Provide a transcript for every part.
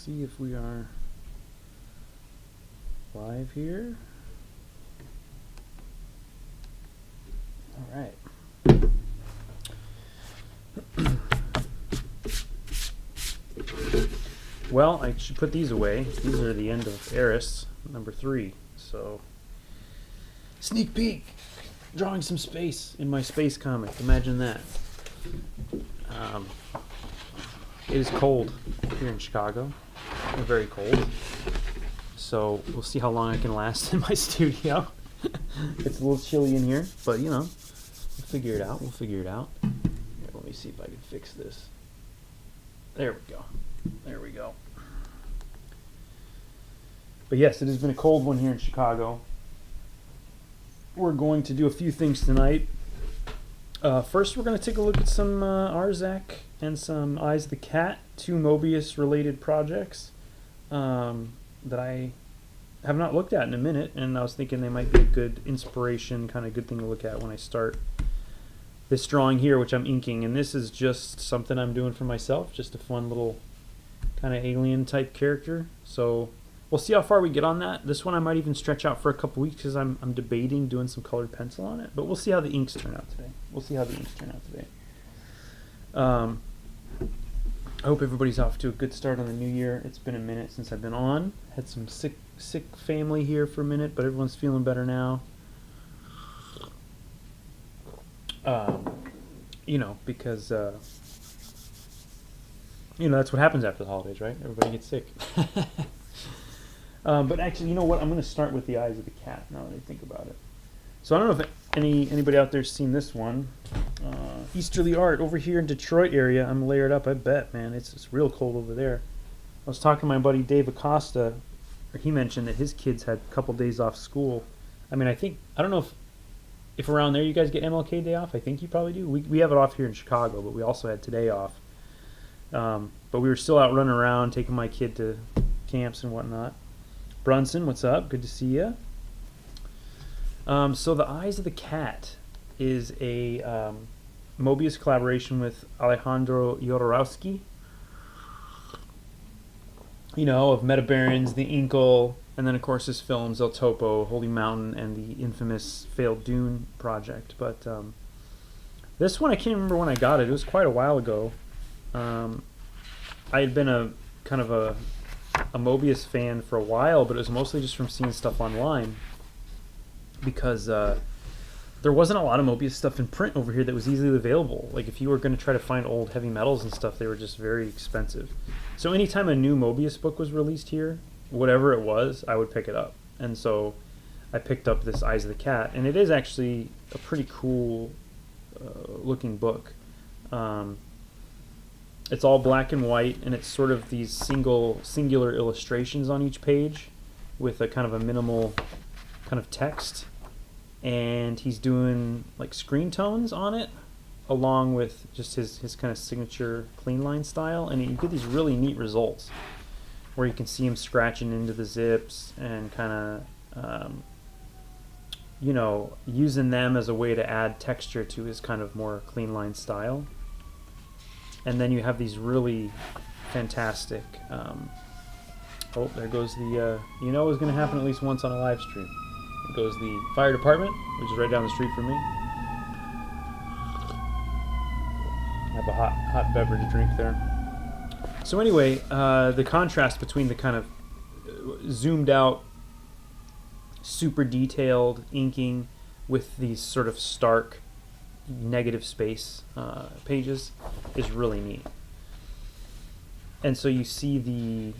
see if we are live here. All right. Well, I should put these away. These are the end of Eris, number 3. So, sneak peek! Drawing some space in my space comic. Imagine that. It is cold here in Chicago. Very cold. So, we'll see how long I can last in my studio. It's a little chilly in here, but you know, we'll figure it out. Here, let me see if I can fix this. There we go. There we go. But yes, it has been a cold one here in Chicago. We're going to do a few things tonight. First, we're going to take a look at some Arzach and some Eyes of the Cat, 2 Moebius related projects that I have not looked at in a minute, and I was thinking they might be a good inspiration, kind of good thing to look at when I start this drawing here, which I'm inking. And this is just something I'm doing for myself, just a fun little kind of alien type character. So we'll see how far we get on that. This one I might even stretch out for a couple weeks because I'm debating doing some colored pencil on it. But we'll see how the inks turn out today. I hope everybody's off to a good start on the new year. It's been a minute since I've been on. Had some sick family here for a minute, but everyone's feeling better now. You know, because you know, that's what happens after the holidays, right? Everybody gets sick. But actually, you know what? I'm going to start with the Eyes of the Cat now that I think about it. So I don't know if anybody out there's seen this one. Easterly art over here in Detroit area. I'm layered up, I bet, man. It's real cold over there. I was talking to my buddy Dave Acosta. He mentioned that his kids had a couple days off school. I mean, I don't know if around there you guys get MLK Day off. I think you probably do. We have it off here in Chicago, but we also had today off. But we were still out running around, taking my kid to camps and whatnot. Brunson, what's up? Good to see you. So the Eyes of the Cat is a Moebius collaboration with Alejandro Jodorowsky. You know, of Metabarons, The Inkle, and then of course his films El Topo, Holy Mountain, and the infamous failed Dune project. But this one, I can't remember when I got it. It was quite a while ago. I had been a kind of a Moebius fan for a while, but it was mostly just from seeing stuff online because there wasn't a lot of Moebius stuff in print over here that was easily available. Like if you were going to try to find old heavy metals and stuff, they were just very expensive. So anytime a new Moebius book was released here, whatever it was, I would pick it up. And so I picked up this Eyes of the Cat, and it is actually a pretty cool looking book. It's all black and white, and it's sort of these singular illustrations on each page with a kind of a minimal kind of text. And he's doing like screen tones on it, along with just his kind of signature clean line style. And you get these really neat results where you can see him scratching into the zips and kind of, you know, using them as a way to add texture to his kind of more clean line style. And then you have these really fantastic, oh, there goes the, you know it was going to happen at least once on a live stream. There goes the fire department, which is right down the street from me. I have a hot beverage drink there. So anyway, the contrast between the kind of zoomed out, super detailed inking with these sort of stark negative space pages is really neat. And so you see the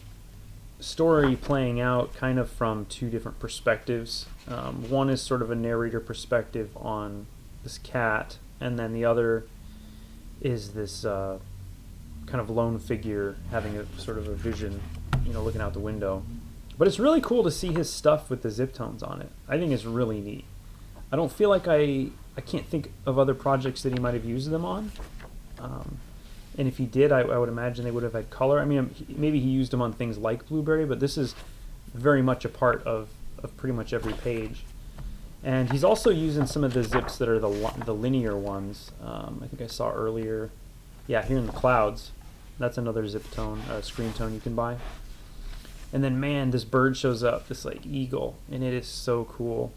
story playing out kind of from 2 different perspectives. One is sort of a narrator perspective on this cat, and then the other is this kind of lone figure having a sort of a vision, you know, looking out the window. But it's really cool to see his stuff with the zip tones on it. I think it's really neat. I don't feel like I can't think of other projects that he might have used them on. And if he did, I would imagine they would have had color. I mean, maybe he used them on things like Blueberry, but this is very much a part of pretty much every page. And he's also using some of the zips that are the linear ones. I think I saw earlier. Yeah, here in the clouds. That's another zip tone, screen tone you can buy. And then, man, this bird shows up, this like eagle, and it is so cool.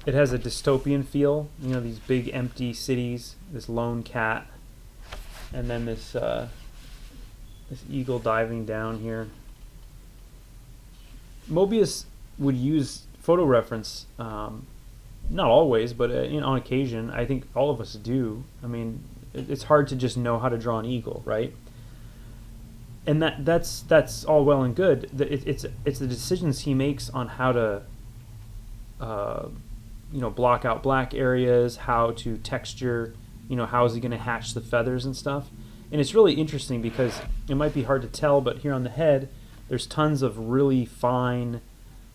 It has a dystopian feel, you know, these big empty cities, this lone cat, and then this this eagle diving down here. Moebius would use photo reference, not always, but on occasion. I think all of us do. I mean, it's hard to just know how to draw an eagle, right? And that's all well and good. It's the decisions he makes on how to block out black areas, how to texture, how is he going to hatch the feathers and stuff. And it's really interesting because it might be hard to tell, but here on the head there's tons of really fine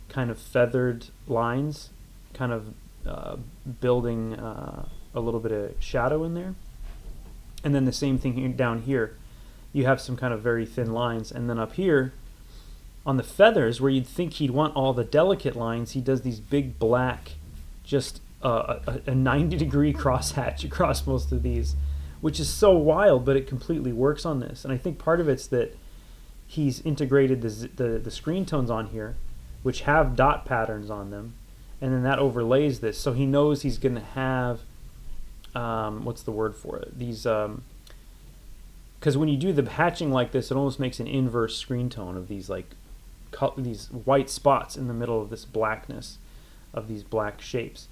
kind of feathered lines, kind of building a little bit of shadow in there. And then the same thing down here. You have some kind of very thin lines, and then up here on the feathers, where you'd think he'd want all the delicate lines, he does these big black, just a 90-degree crosshatch across most of these, which is so wild, but it completely works on this. And I think part of it's that he's integrated the screen tones on here, which have dot patterns on them, and then that overlays this, so he knows he's going to have what's the word for it? These because when you do the hatching like this, it almost makes an inverse screen tone of these these white spots in the middle of this blackness of these black shapes.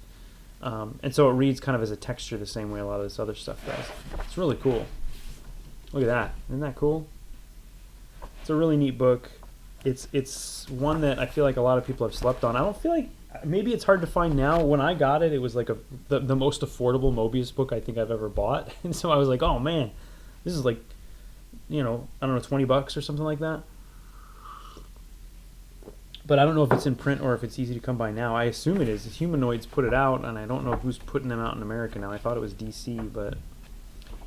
And so it reads kind of as a texture the same way a lot of this other stuff does. It's really cool. Look at that. Isn't that cool? It's a really neat book. It's one that I feel like a lot of people have slept on. I don't feel like, maybe it's hard to find now. When I got it, it was like the most affordable Moebius book I think I've ever bought. And so I was like, oh man, this is like, I don't know, $20 or something like that. But I don't know if it's in print or if it's easy to come by now. I assume it is. Humanoids put it out, and I don't know who's putting them out in America now. I thought it was DC, but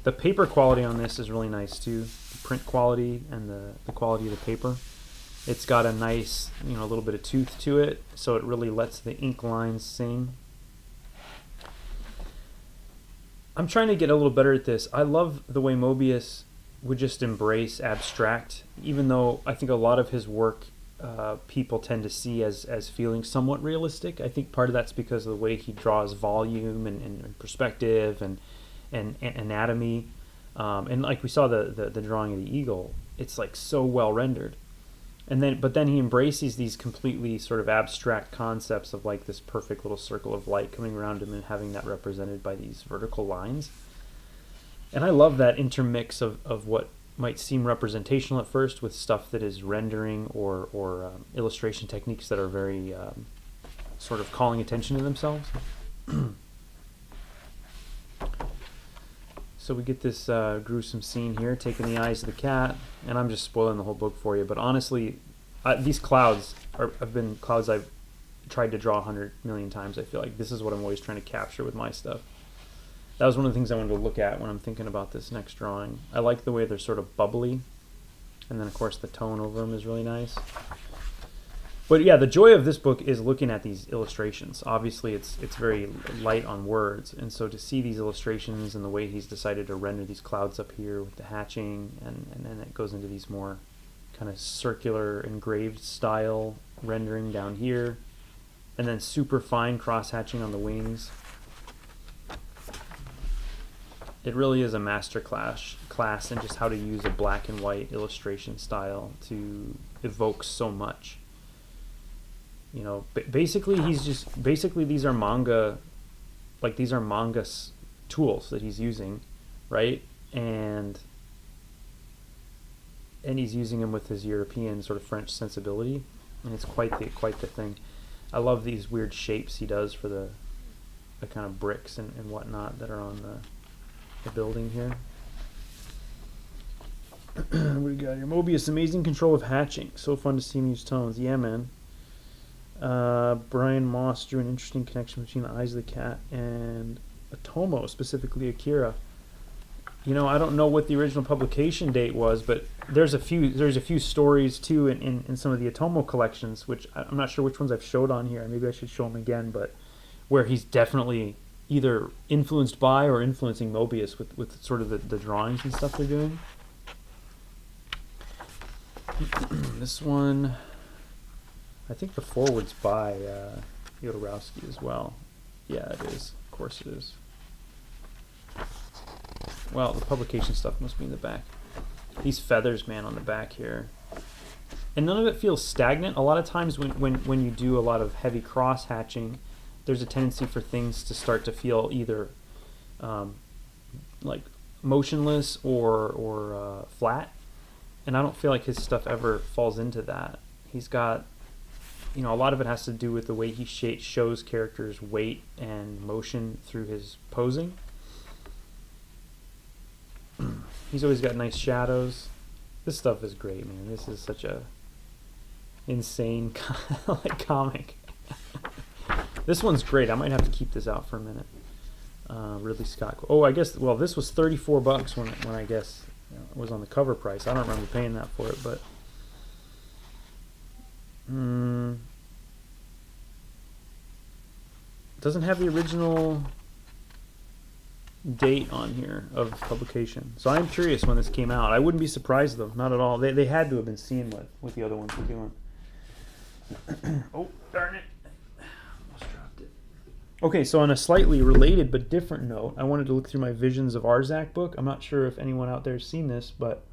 the paper quality on this is really nice too. The print quality and the quality of the paper. It's got a nice, a little bit of tooth to it, so it really lets the ink lines sing. I'm trying to get a little better at this. I love the way Moebius would just embrace abstract, even though I think a lot of his work people tend to see as feeling somewhat realistic. I think part of that's because of the way he draws volume and perspective and anatomy. And like we saw the drawing of the eagle, it's like so well rendered. But then he embraces these completely sort of abstract concepts of like this perfect little circle of light coming around him and having that represented by these vertical lines. And I love that intermix of what might seem representational at first with stuff that is rendering or illustration techniques that are very sort of calling attention to themselves. So we get this gruesome scene here, taking the eyes of the cat, and I'm just spoiling the whole book for you, but honestly, these clouds have been clouds I've tried to draw 100 million times. I feel like this is what I'm always trying to capture with my stuff. That was one of the things I wanted to look at when I'm thinking about this next drawing. I like the way they're sort of bubbly, and then of course the tone over them is really nice. But yeah, the joy of this book is looking at these illustrations. Obviously it's very light on words, and so to see these illustrations and the way he's decided to render these clouds up here with the hatching, and then it goes into these more kind of circular engraved style rendering down here, and then super fine cross hatching on the wings. It really is a master class in just how to use a black and white illustration style to evoke so much. Basically these are manga, tools that he's using, right? And he's using them with his European sort of French sensibility, and it's quite the thing. I love these weird shapes he does for the kind of bricks and whatnot that are on the building here. We got here. Moebius, amazing control of hatching. So fun to see him use tones. Yeah, man. Brian Moss drew an interesting connection between the eyes of the cat and Otomo, specifically Akira. I don't know what the original publication date was, but there's a few stories too in some of the Otomo collections, which I'm not sure which ones I've showed on here. Maybe I should show them again, but where he's definitely either influenced by or influencing Moebius with sort of the drawings and stuff they're doing. This one, I think the forward's by Jodorowsky as well. Yeah, it is. Of course it is. Well, the publication stuff must be in the back. These feathers, man, on the back here. And none of it feels stagnant. A lot of times when you do a lot of heavy cross hatching, there's a tendency for things to start to feel either like motionless or flat. And I don't feel like his stuff ever falls into that. He's got, a lot of it has to do with the way he shows characters' weight and motion through his posing. He's always got nice shadows. This stuff is great, man. This is such a insane like comic. This one's great. I might have to keep this out for a minute. Ridley Scott. Oh, I guess. Well, this was $34 when I guess it was on the cover price. I don't remember paying that for it, but doesn't have the original date on here of publication. So I'm curious when this came out. I wouldn't be surprised though, not at all. They had to have been seen with the other ones we're doing. Oh, darn it. Almost dropped it. Okay, so on a slightly related but different note, I wanted to look through my Visions of Arzach book. I'm not sure if anyone out there has seen this, but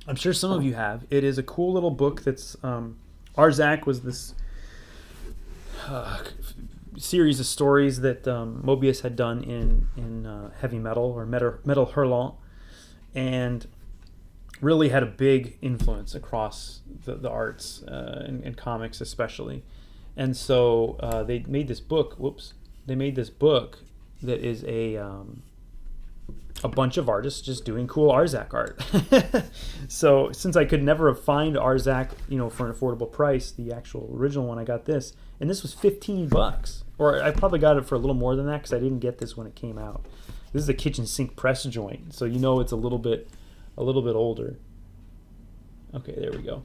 I'm sure some of you have. It is a cool little book that's Arzach was this series of stories that Moebius had done in heavy metal or metal hurlant, and really had a big influence across the arts and comics especially. And so they made this book. They made this book that is a bunch of artists just doing cool Arzach art. So since I could never find Arzach, for an affordable price, the actual original one, I got this, and this was $15. Or I probably got it for a little more than that because I didn't get this when it came out. This is a kitchen sink press joint, so it's a little bit older. Okay, there we go.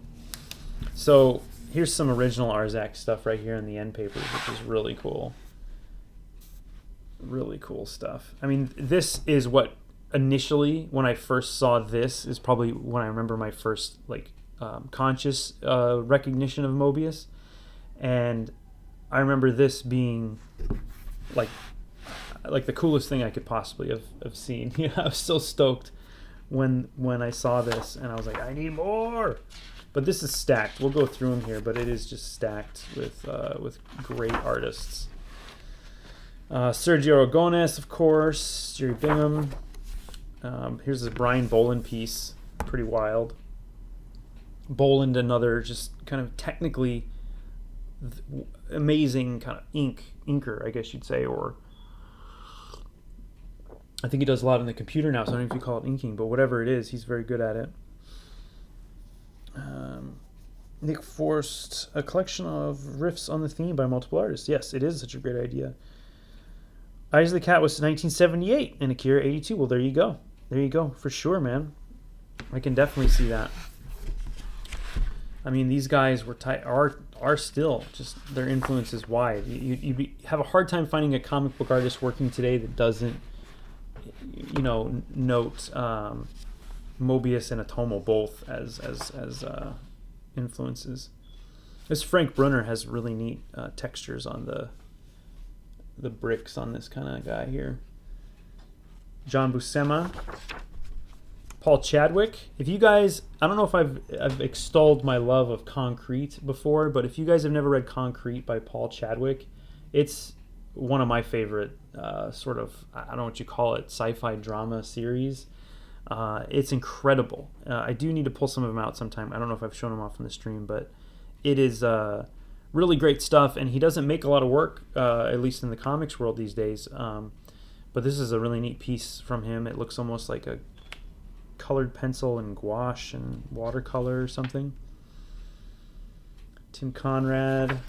So here's some original Arzach stuff right here in the end papers, which is really cool. Really cool stuff. I mean, this is what initially, when I first saw this, is probably when I remember my first conscious recognition of Moebius. And I remember this being like the coolest thing I could possibly have seen. I was so stoked when I saw this, and I was like, I need more. But this is stacked. We'll go through them here, but it is just stacked with great artists. Sergio Aragonés, of course, Jerry Bingham. Here's a Brian Boland piece, pretty wild. Boland, another just kind of technically amazing kind of inker, I guess you'd say, or I think he does a lot on the computer now, so I don't know if you call it inking, but whatever it is, he's very good at it. Nick Forst, a collection of riffs on the theme by multiple artists. Yes, it is such a great idea. Eyes of the Cat was 1978 and Akira 82. Well, there you go. There you go. For sure, man. I can definitely see that. I mean, these guys are still just, their influence is wide. You have a hard time finding a comic book artist working today that doesn't, note Moebius and Otomo both as influences. This Frank Brunner has really neat textures on the bricks on this kind of guy here. John Buscema. Paul Chadwick. If you guys, I don't know if I've extolled my love of Concrete before, but if you guys have never read Concrete by Paul Chadwick, it's one of my favorite sort of, I don't know what you call it, sci-fi drama series. It's incredible. I do need to pull some of them out sometime. I don't know if I've shown them off on the stream, but it is really great stuff, and he doesn't make a lot of work, at least in the comics world these days. But this is a really neat piece from him. It looks almost like a colored pencil and gouache and watercolor or something. Tim Conrad.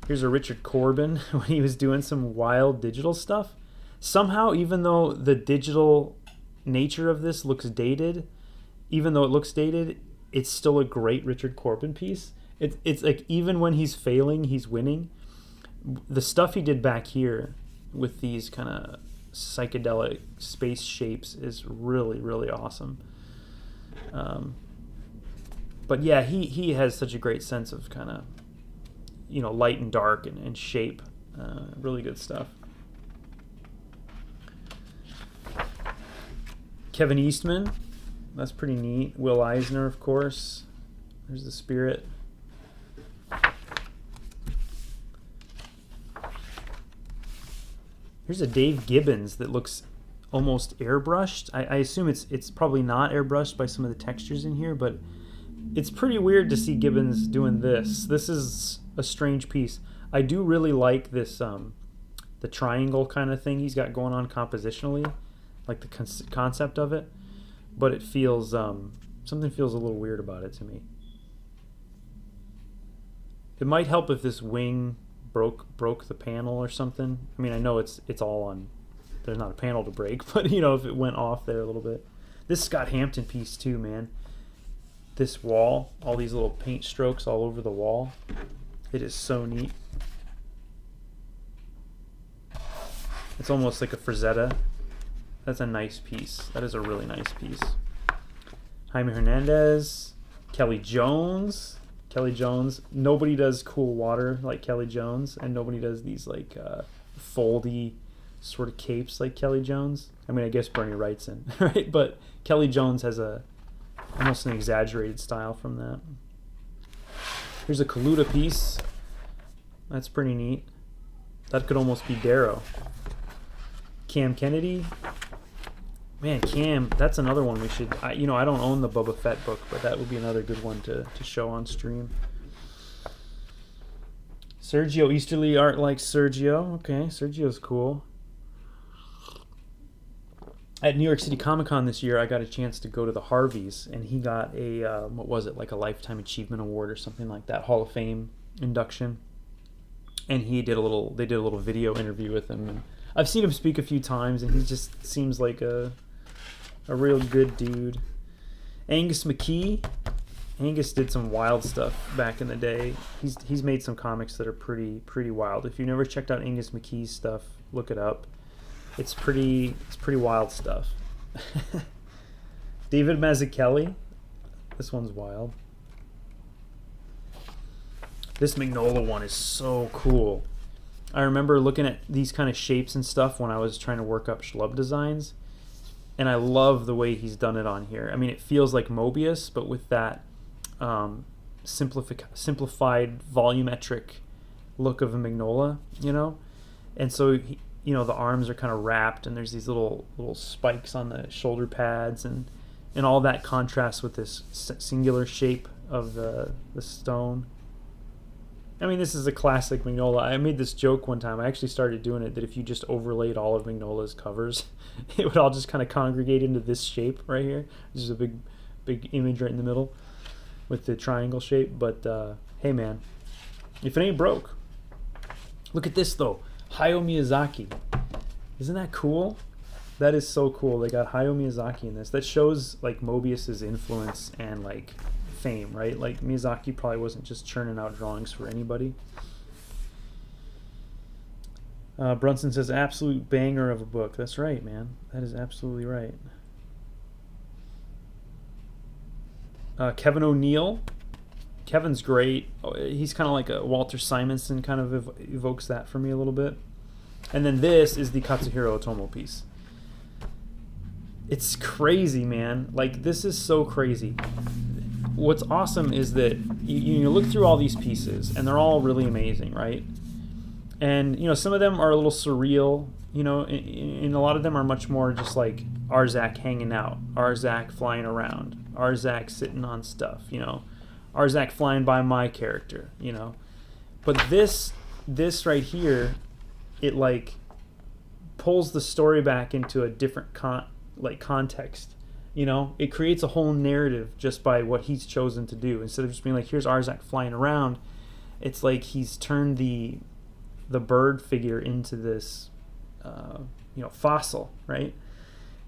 Here's a Richard Corbin when he was doing some wild digital stuff. Somehow, even though the digital nature of this looks dated, it's still a great Richard Corbin piece. It's like even when he's failing, he's winning. The stuff he did back here with these kind of psychedelic space shapes is really, really awesome. But yeah, he has such a great sense of kind of, light and dark and shape. Really good stuff. Kevin Eastman, that's pretty neat. Will Eisner, of course. There's the Spirit. Here's a Dave Gibbons that looks almost airbrushed. I assume it's probably not airbrushed by some of the textures in here, but it's pretty weird to see Gibbons doing this. This is a strange piece. I do really like this, the triangle kind of thing he's got going on compositionally, like the concept of it, but it feels, something feels a little weird about it to me. It might help if this wing broke the panel or something. I mean, I know it's all on, there's not a panel to break, but if it went off there a little bit. This Scott Hampton piece too, man. This wall, all these little paint strokes all over the wall. It is so neat. It's almost like a Frazetta. That's a nice piece. That is a really nice piece. Jaime Hernandez, Kelly Jones. Kelly Jones. Nobody does cool water like Kelly Jones, and nobody does these like foldy sort of capes like Kelly Jones. I mean, I guess Bernie Wrightson, right? But Kelly Jones has almost an exaggerated style from that. Here's a Kaluta piece. That's pretty neat. That could almost be Darrow. Cam Kennedy. Man, Cam, that's another one we should... I don't own the Boba Fett book, but that would be another good one to show on stream. Sergio Easterly art like Sergio. Okay, Sergio's cool. At New York City Comic Con this year, I got a chance to go to the Harveys, and he got a, like a Lifetime Achievement Award or something like that, Hall of Fame induction. And they did a little video interview with him. And I've seen him speak a few times, and he just seems like a real good dude. Angus McKee. Angus did some wild stuff back in the day. He's made some comics that are pretty wild. If you've never checked out Angus McKee's stuff, look it up. It's pretty wild stuff. David Mazzucchelli. This one's wild. This Mignola one is so cool. I remember looking at these kind of shapes and stuff when I was trying to work up Schlub designs, and I love the way he's done it on here. I mean, it feels like Moebius, but with that simplified volumetric look of a Mignola, And so, the arms are kind of wrapped, and there's these little spikes on the shoulder pads, and all that contrasts with this singular shape of the stone. I mean, this is a classic Mignola. I made this joke one time. I actually started doing it, that if you just overlaid all of Mignola's covers, it would all just kind of congregate into this shape right here. This is a big image right in the middle with the triangle shape. But hey, man, if it ain't broke. Look at this, though. Hayao Miyazaki. Isn't that cool? That is so cool. They got Hayao Miyazaki in this. That shows like Moebius's influence and like fame, right? Like Miyazaki probably wasn't just churning out drawings for anybody. Brunson says, absolute banger of a book. That's right, man. That is absolutely right. Kevin O'Neill. Kevin's great. He's kind of like a Walter Simonson, kind of evokes that for me a little bit. And then this is the Katsuhiro Otomo piece. It's crazy, man. Like, this is so crazy. What's awesome is that you look through all these pieces, and they're all really amazing, right? And, some of them are a little surreal, and a lot of them are much more just like Arzach hanging out, Arzach flying around, Arzach sitting on stuff, Arzach flying by my character, But this right here, it like pulls the story back into a different context. It creates a whole narrative just by what he's chosen to do. Instead of just being like, here's Arzach flying around, it's like he's turned the bird figure into this fossil, right?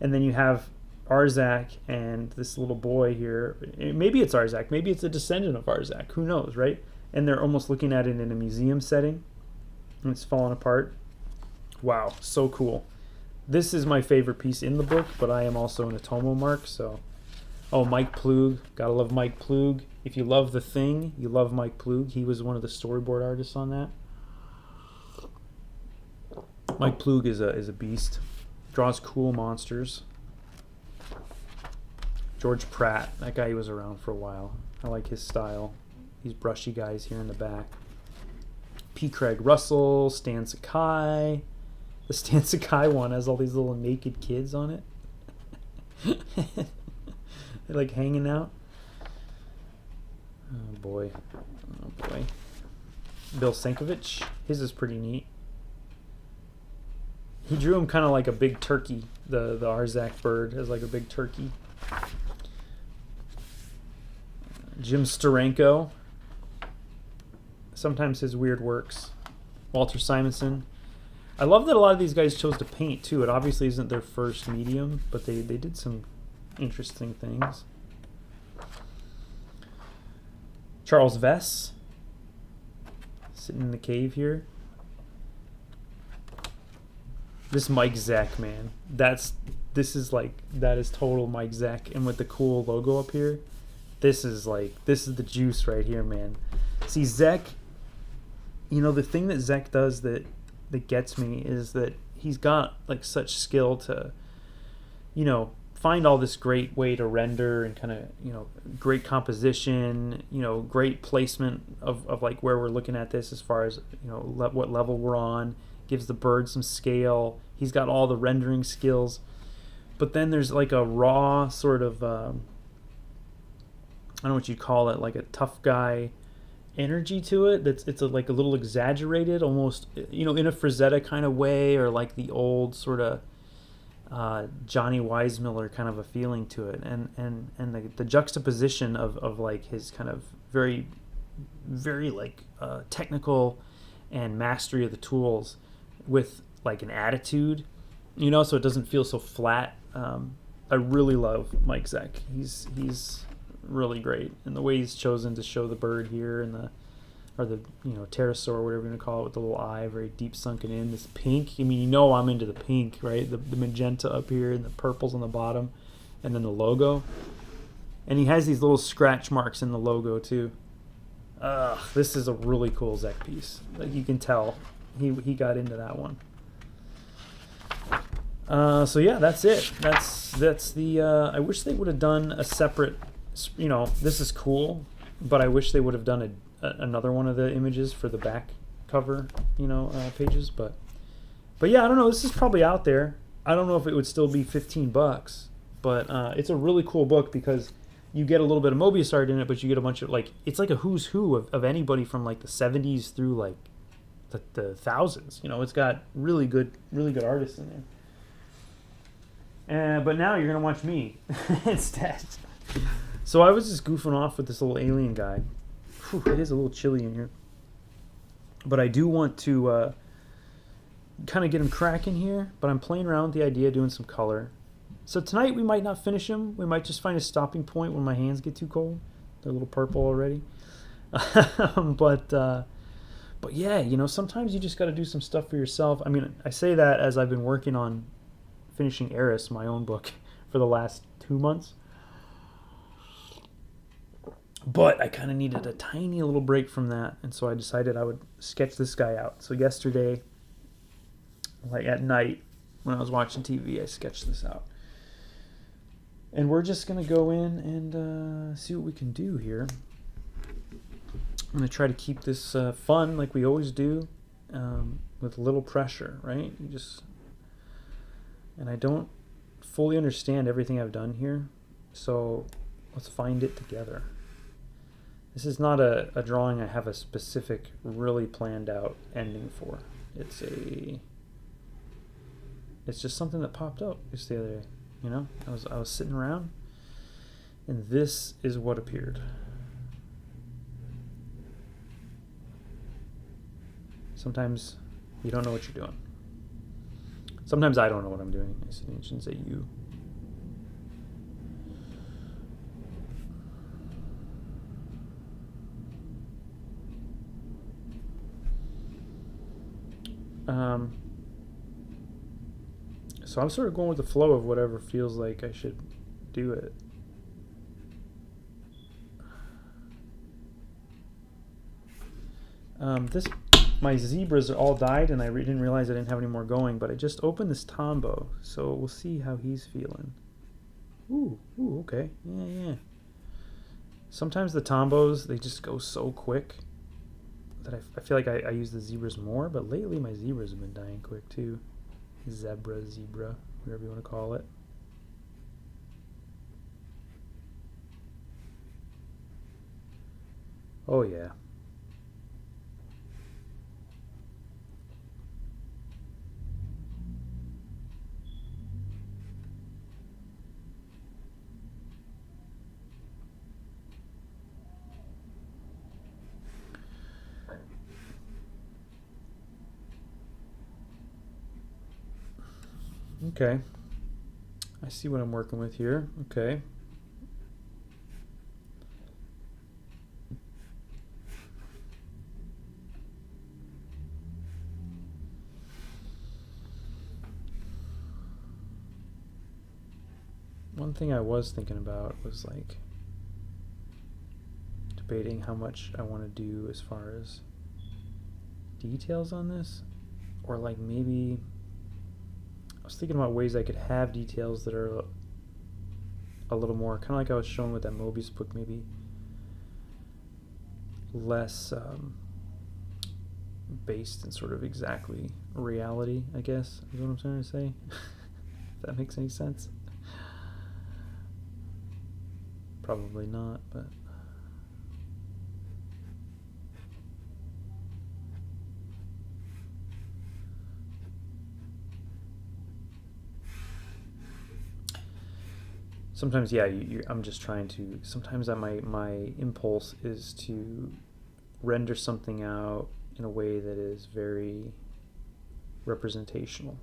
And then you have Arzach and this little boy here. Maybe it's Arzach, maybe it's a descendant of Arzach, who knows, right? And they're almost looking at it in a museum setting, and it's falling apart. Wow, so cool. This is my favorite piece in the book, but I am also an Otomo mark, so Oh, Mike Plug. Gotta love Mike Plug. If you love The Thing, you love Mike Plug. He was one of the storyboard artists on that. Mike Plug is a beast. Draws cool monsters. George Pratt. That guy was around for a while. I like his style. These brushy guys here in the back. P. Craig Russell. Stan Sakai. The Stan Sakai one has all these little naked kids on it. They're like hanging out. Oh boy. Oh boy. Bill Sienkiewicz. His is pretty neat. He drew him kind of like a big turkey. The Arzach bird has like a big turkey. Jim Steranko. Sometimes his weird works. Walter Simonson. I love that a lot of these guys chose to paint too. It obviously isn't their first medium, but they did some interesting things. Charles Vess, sitting in the cave here. This Mike Zeck, man. That is total Mike Zeck, and with the cool logo up here, this is the juice right here, man. See, Zeck, the thing that Zeck does that gets me is that he's got like such skill to, find all this great way to render and kind of, great composition, great placement of like where we're looking at this as far as, what level we're on, gives the bird some scale. He's got all the rendering skills. But then there's like a raw sort of, I don't know what you'd call it, like a tough guy energy to it. It's like a little exaggerated, almost, in a Frazetta kind of way, or like the old sort of Johnny Weissmuller kind of a feeling to it, and the juxtaposition of like his kind of very, very like technical and mastery of the tools with like an attitude, so it doesn't feel so flat. I really love Mike Zeck. He's really great, and the way he's chosen to show the bird here and the pterosaur, whatever you want to call it, with the little eye very deep sunken in. This pink, I'm into the pink, right? The magenta up here and the purples on the bottom, and then the logo. And he has these little scratch marks in the logo too. This is a really cool Zeck piece. Like, you can tell he got into that one. So yeah, that's it. That's the. I wish they would have done a separate. This is cool, but I wish they would have done another one of the images for the back cover, pages. But yeah, I don't know. This is probably out there. I don't know if it would still be $15, but it's a really cool book because you get a little bit of Moebius art in it, but you get a bunch of it's like a who's who of anybody from like the 70s through like the thousands. It's got really good artists in there. But now you're gonna watch me instead. So I was just goofing off with this little alien guy. Whew, it is a little chilly in here. But I do want to kind of get him cracking here. But I'm playing around with the idea of doing some color. So tonight we might not finish him. We might just find a stopping point when my hands get too cold. They're a little purple already. But yeah, sometimes you just got to do some stuff for yourself. I say that as I've been working on finishing Eris, my own book, for the last 2 months. But I kind of needed a tiny little break from that, and so I decided I would sketch this guy out. So yesterday, like at night, when I was watching TV, I sketched this out. And we're just going to go in and see what we can do here. I'm going to try to keep this fun like we always do, with little pressure, right? And I don't fully understand everything I've done here, so let's find it together. This is not a drawing I have a specific, really planned out ending for. It's just something that popped up just the other day. I was sitting around, and this is what appeared. Sometimes you don't know what you're doing. Sometimes I don't know what I'm doing. I shouldn't say you. So I'm sort of going with the flow of whatever feels like I should do it. My zebras are all died, and I didn't realize I didn't have any more going, but I just opened this Tombow, so we'll see how he's feeling. Ooh, okay. Yeah. Sometimes the Tombows, they just go so quick that I feel like I use the zebras more, but lately my zebras have been dying quick too. Zebra, whatever you want to call it. Oh yeah. Okay. I see what I'm working with here. Okay. One thing I was thinking about was like debating how much I want to do as far as details on this, or like maybe I was thinking about ways I could have details that are a little more kind of like I was showing with that Moebius book, maybe less based in sort of exactly reality, I guess is what I'm trying to say. If that makes any sense. Probably not, but sometimes, yeah, I'm just trying to. Sometimes my impulse is to render something out in a way that is very representational,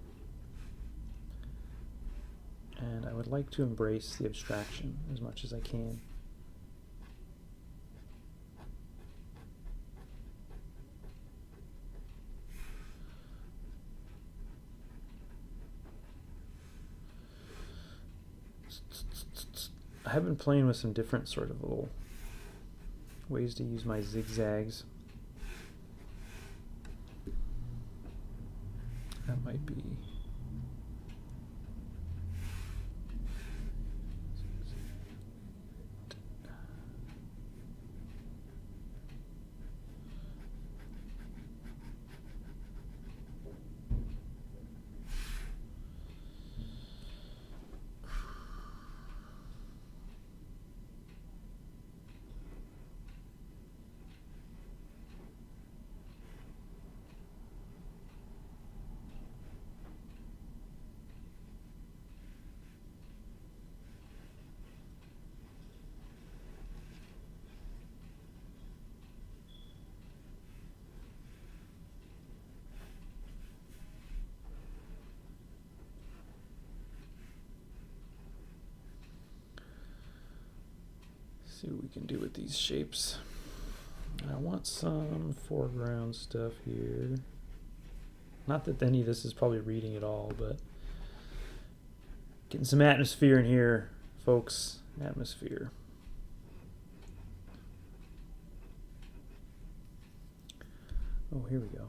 and I would like to embrace the abstraction as much as I can. I have been playing with some different sort of little ways to use my zigzags. That might be see what we can do with these shapes. I want some foreground stuff here. Not that any of this is probably reading at all, but getting some atmosphere in here, folks. Atmosphere. Oh, here we go.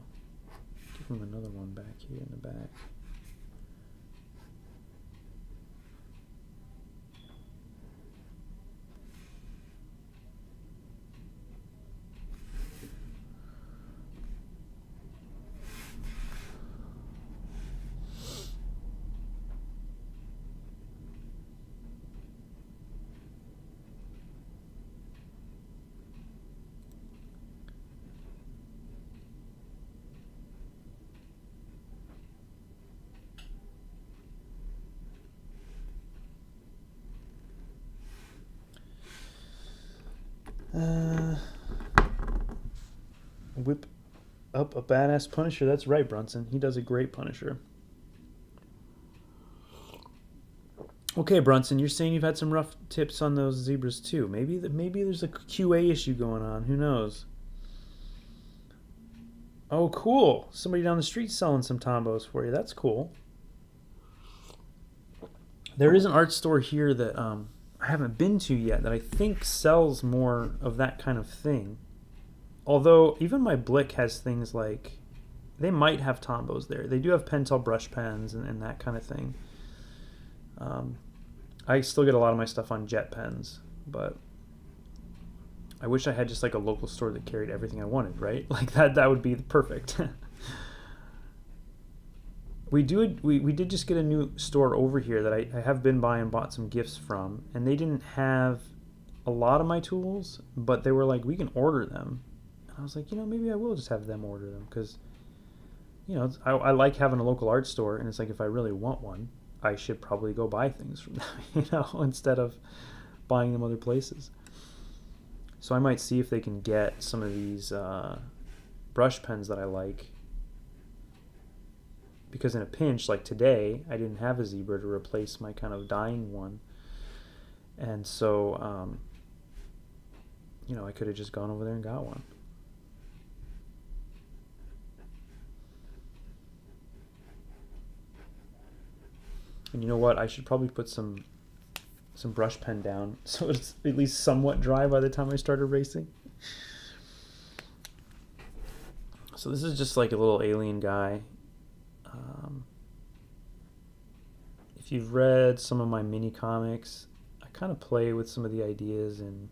Give him another one back here in the back. Whip up a badass Punisher. That's right, Brunson. He does a great Punisher. Okay, Brunson, you're saying you've had some rough tips on those zebras too. Maybe there's a QA issue going on. Who knows? Oh, cool. Somebody down the street selling some Tombos for you. That's cool. There is an art store here that I haven't been to yet that I think sells more of that kind of thing. Although even my Blick has things like, they might have Tombos there. They do have Pentel brush pens and that kind of thing. I still get a lot of my stuff on jet pens, but I wish I had just like a local store that carried everything I wanted, right? Like that would be perfect. We did just get a new store over here that I have been by and bought some gifts from, and they didn't have a lot of my tools, but they were like, we can order them. And I was like, maybe I will just have them order them, because I like having a local art store, and it's like, if I really want one, I should probably go buy things from them, instead of buying them other places. So I might see if they can get some of these brush pens that I like, because in a pinch, like today, I didn't have a zebra to replace my kind of dying one, and so I could have just gone over there and got one. And you know what? I should probably put some brush pen down so it's at least somewhat dry by the time I start erasing. So this is just like a little alien guy. If you've read some of my mini comics, I kind of play with some of the ideas and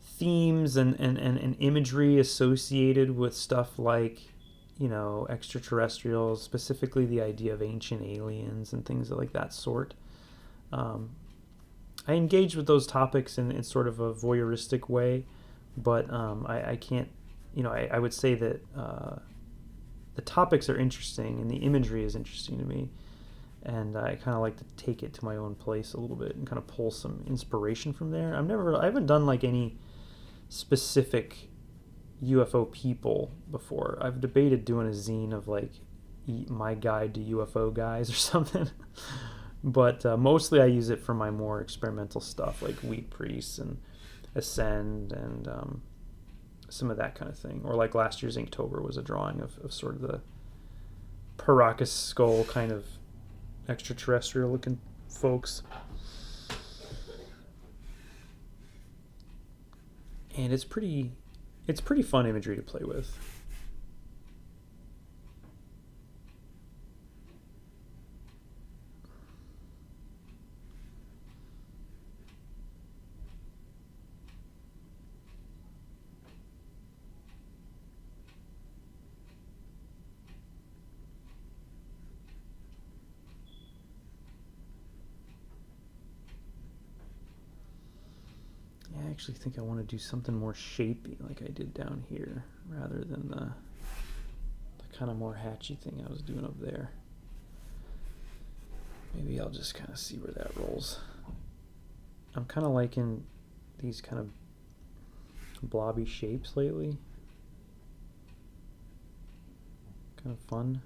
themes and imagery associated with stuff like extraterrestrials, specifically the idea of ancient aliens and things like that sort. I engage with those topics in sort of a voyeuristic way, but I can't, I would say that the topics are interesting and the imagery is interesting to me, and I kind of like to take it to my own place a little bit and kind of pull some inspiration from there. I haven't done like any specific UFO people before. I've debated doing a zine of like my guide to UFO guys or something, but mostly I use it for my more experimental stuff like Wheat Priests and Ascend and some of that kind of thing. Or like last year's Inktober was a drawing of sort of the Paracas skull kind of extraterrestrial looking folks. And it's pretty fun imagery to play with. I actually think I want to do something more shapy like I did down here rather than the kind of more hatchy thing I was doing up there. Maybe I'll just kind of see where that rolls. I'm kind of liking these kind of blobby shapes lately. Kind of fun.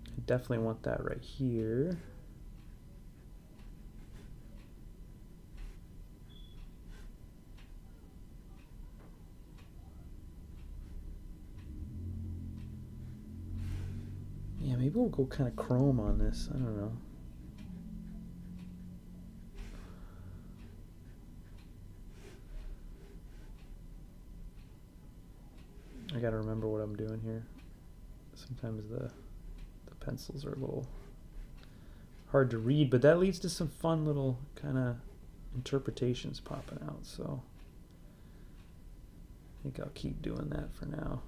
I definitely want that right here. Yeah, maybe we'll go kind of chrome on this. I don't know. I gotta remember what I'm doing here. Sometimes the pencils are a little hard to read, but that leads to some fun little kind of interpretations popping out. So I think I'll keep doing that for now.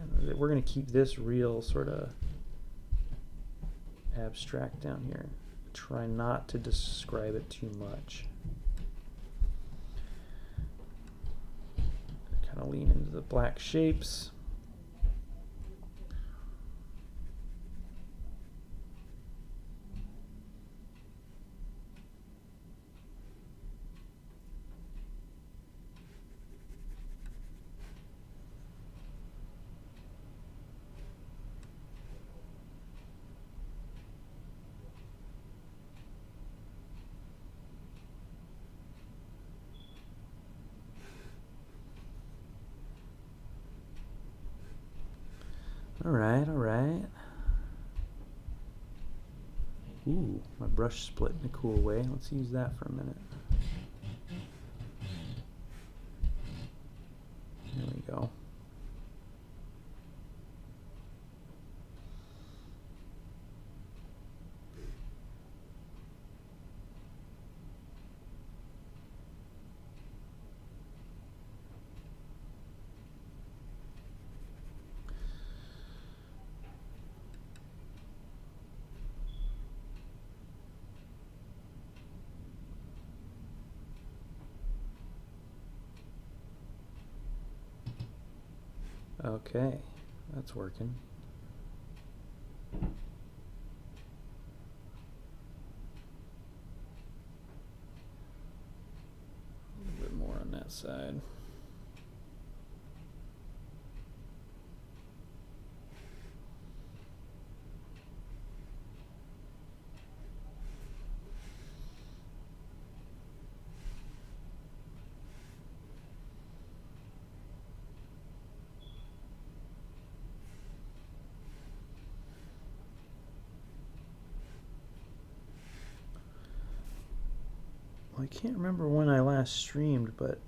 And we're going to keep this real sort of abstract down here. Try not to describe it too much. Kind of lean into the black shapes. All right, all right. Ooh, my brush split in a cool way. Let's use that for a minute. There we go. Okay, that's working. A little bit more on that side. I can't remember when I last streamed, but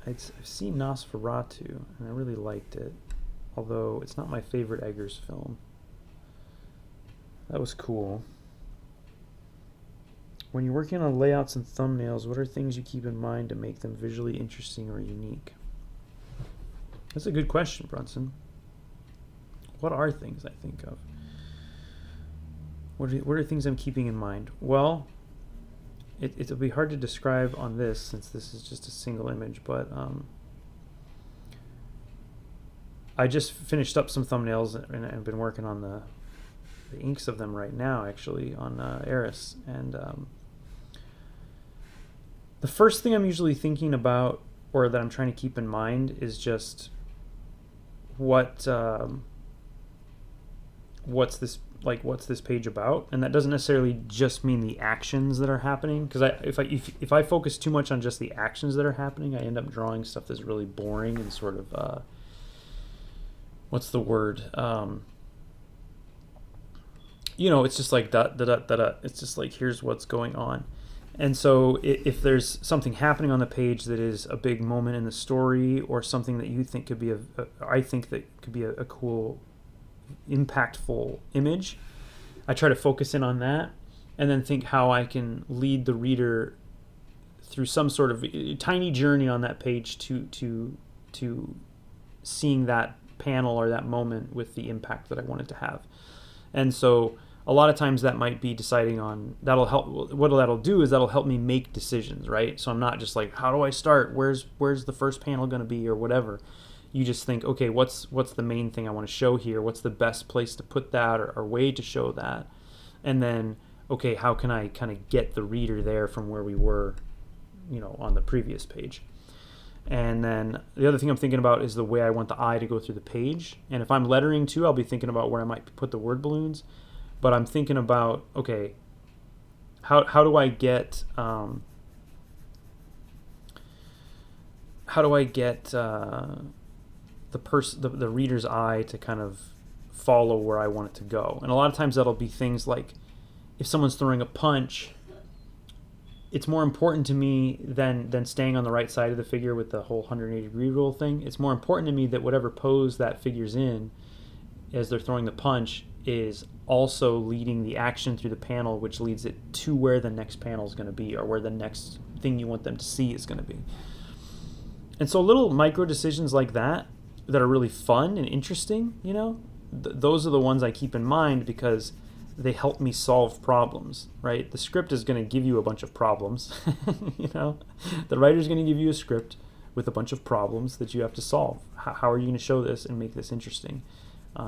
I've seen Nosferatu, and I really liked it. Although it's not my favorite Eggers film. That was cool. When you're working on layouts and thumbnails, what are things you keep in mind to make them visually interesting or unique? That's a good question, Brunson. What are things I think of? What are things I'm keeping in mind? Well, it'll be hard to describe on this since this is just a single image, but I just finished up some thumbnails and I've been working on the inks of them right now, actually, on Eris. And the first thing I'm usually thinking about, or that I'm trying to keep in mind, is just what's this page about? And that doesn't necessarily just mean the actions that are happening, because if I focus too much on just the actions that are happening, I end up drawing stuff that's really boring and sort of what's the word? It's just like da da da da da. It's just like, here's what's going on. And so if there's something happening on the page that is a big moment in the story, or something that you think could be I think that could be a cool, impactful image, I try to focus in on that and then think how I can lead the reader through some sort of tiny journey on that page to seeing that panel or that moment with the impact that I want it to have. And so a lot of times that might be deciding on, what that'll do is that'll help me make decisions, right? So I'm not just like, how do I start? Where's the first panel going to be, or whatever. You just think, okay, what's the main thing I want to show here? What's the best place to put that, or way to show that? And then, okay, how can I kind of get the reader there from where we were, on the previous page? And then the other thing I'm thinking about is the way I want the eye to go through the page. And if I'm lettering too, I'll be thinking about where I might put the word balloons. But I'm thinking about, okay, how do I get the reader's eye to kind of follow where I want it to go? And a lot of times that'll be things like, if someone's throwing a punch, it's more important to me than staying on the right side of the figure with the whole 180-degree rule thing. It's more important to me that whatever pose that figure's in as they're throwing the punch is also leading the action through the panel, which leads it to where the next panel is going to be, or where the next thing you want them to see is going to be. And so little micro decisions like that are really fun and interesting, those are the ones I keep in mind, because they help me solve problems, right? The script is going to give you a bunch of problems. The writer's going to give you a script with a bunch of problems that you have to solve. How are you going to show this and make this interesting,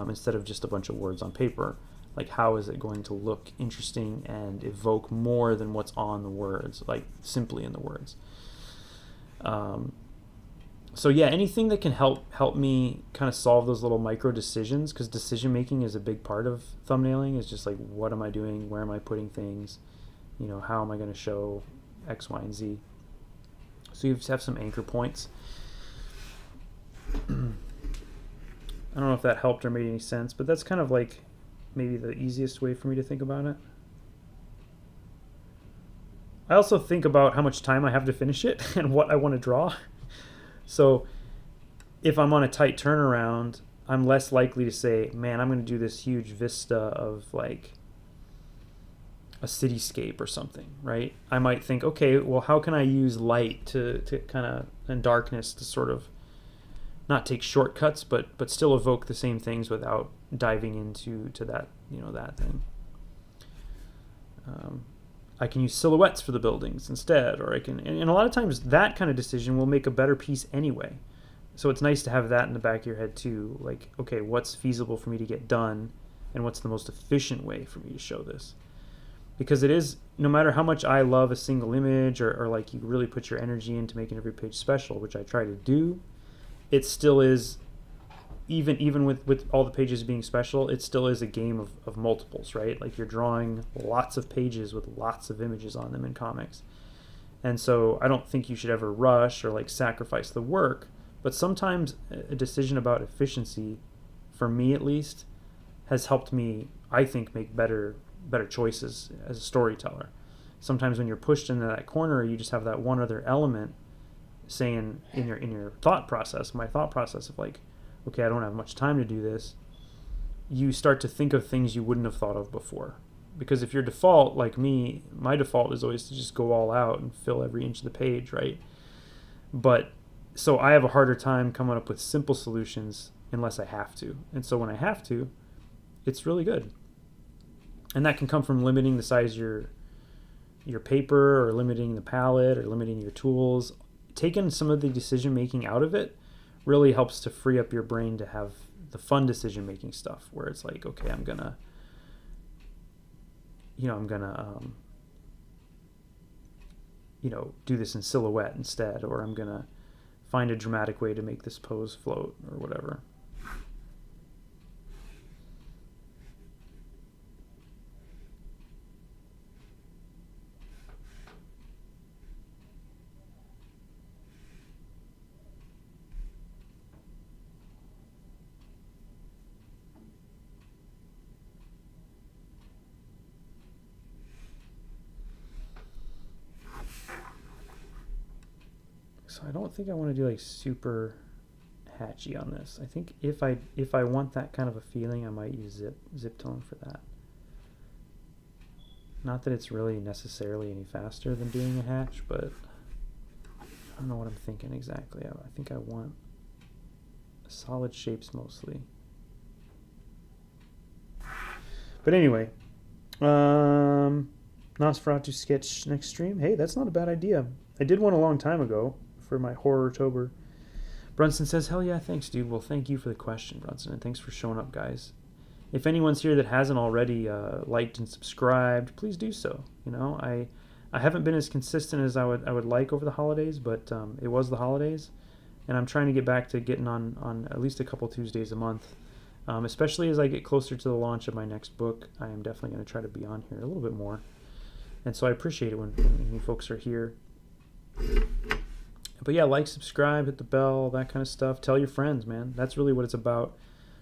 instead of just a bunch of words on paper? Like, how is it going to look interesting and evoke more than what's on the words, like simply in the words? So yeah, anything that can help me kind of solve those little micro decisions, because decision making is a big part of thumbnailing. Is just like, what am I doing? Where am I putting things? How am I going to show X, Y, and Z? So you have some anchor points. I don't know if that helped or made any sense, but that's kind of like maybe the easiest way for me to think about it. I also think about how much time I have to finish it and what I want to draw. So if I'm on a tight turnaround, I'm less likely to say, man, I'm going to do this huge vista of like a cityscape or something, right? I might think, okay, well, how can I use light to kind of, and darkness to sort of not take shortcuts, but still evoke the same things without diving into that, that thing. I can use silhouettes for the buildings instead, or I can, and a lot of times that kind of decision will make a better piece anyway. So it's nice to have that in the back of your head too. Like, okay, what's feasible for me to get done, and what's the most efficient way for me to show this? Because it is, no matter how much I love a single image, or like you really put your energy into making every page special, which I try to do, it still is, even with all the pages being special, it still is a game of multiples, right? Like you're drawing lots of pages with lots of images on them in comics. And so I don't think you should ever rush or like sacrifice the work, but sometimes a decision about efficiency, for me at least, has helped me, I think, make better choices as a storyteller. Sometimes when you're pushed into that corner, you just have that one other element saying in your thought process, my thought process of like, okay, I don't have much time to do this, you start to think of things you wouldn't have thought of before. Because if your default, like me, my default is always to just go all out and fill every inch of the page, right? But so I have a harder time coming up with simple solutions unless I have to. And so when I have to, it's really good. And that can come from limiting the size of your paper, or limiting the palette, or limiting your tools. Taking some of the decision making out of it really helps to free up your brain to have the fun decision making stuff, where it's like, okay, I'm gonna do this in silhouette instead, or I'm gonna find a dramatic way to make this pose float, or whatever. So I don't think I want to do like super hatchy on this. I think if I want that kind of a feeling, I might use zip tone for that. Not that it's really necessarily any faster than doing a hatch, but I don't know what I'm thinking exactly. I think I want solid shapes mostly. But anyway, Nosferatu sketch next stream. Hey, that's not a bad idea. I did one a long time ago for my Horror-tober. Brunson says, hell yeah, thanks, dude. Well, thank you for the question, Brunson, and thanks for showing up, guys. If anyone's here that hasn't already liked and subscribed, please do so. I haven't been as consistent as I would like over the holidays, but it was the holidays, and I'm trying to get back to getting on at least a couple Tuesdays a month. Especially as I get closer to the launch of my next book, I am definitely going to try to be on here a little bit more. And so I appreciate it when you folks are here. But yeah, like, subscribe, hit the bell, that kind of stuff. Tell your friends, man. That's really what it's about.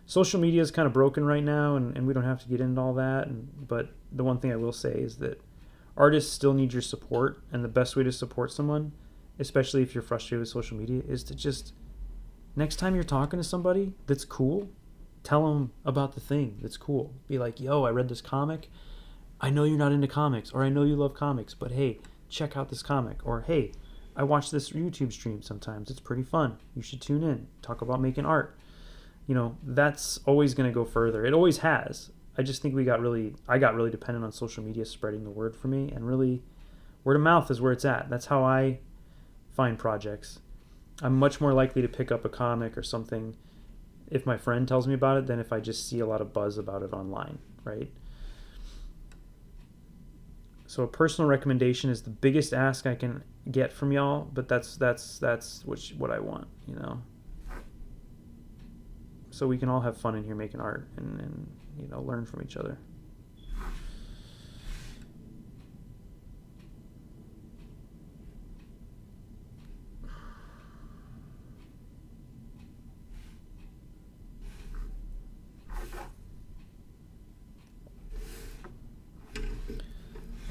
Social media is kind of broken right now, and we don't have to get into all that. But the one thing I will say is that artists still need your support, and the best way to support someone, especially if you're frustrated with social media, is to just, next time you're talking to somebody that's cool, tell them about the thing that's cool. Be like, yo, I read this comic. I know you're not into comics, or I know you love comics, but hey, check out this comic. Or hey, I watch this YouTube stream sometimes. It's pretty fun. You should tune in. Talk about making art. That's always going to go further. It always has. I just think I got really dependent on social media spreading the word for me, and really word of mouth is where it's at. That's how I find projects. I'm much more likely to pick up a comic or something if my friend tells me about it than if I just see a lot of buzz about it online, right? So a personal recommendation is the biggest ask I can get from y'all, but that's what I want, So we can all have fun in here making art and learn from each other.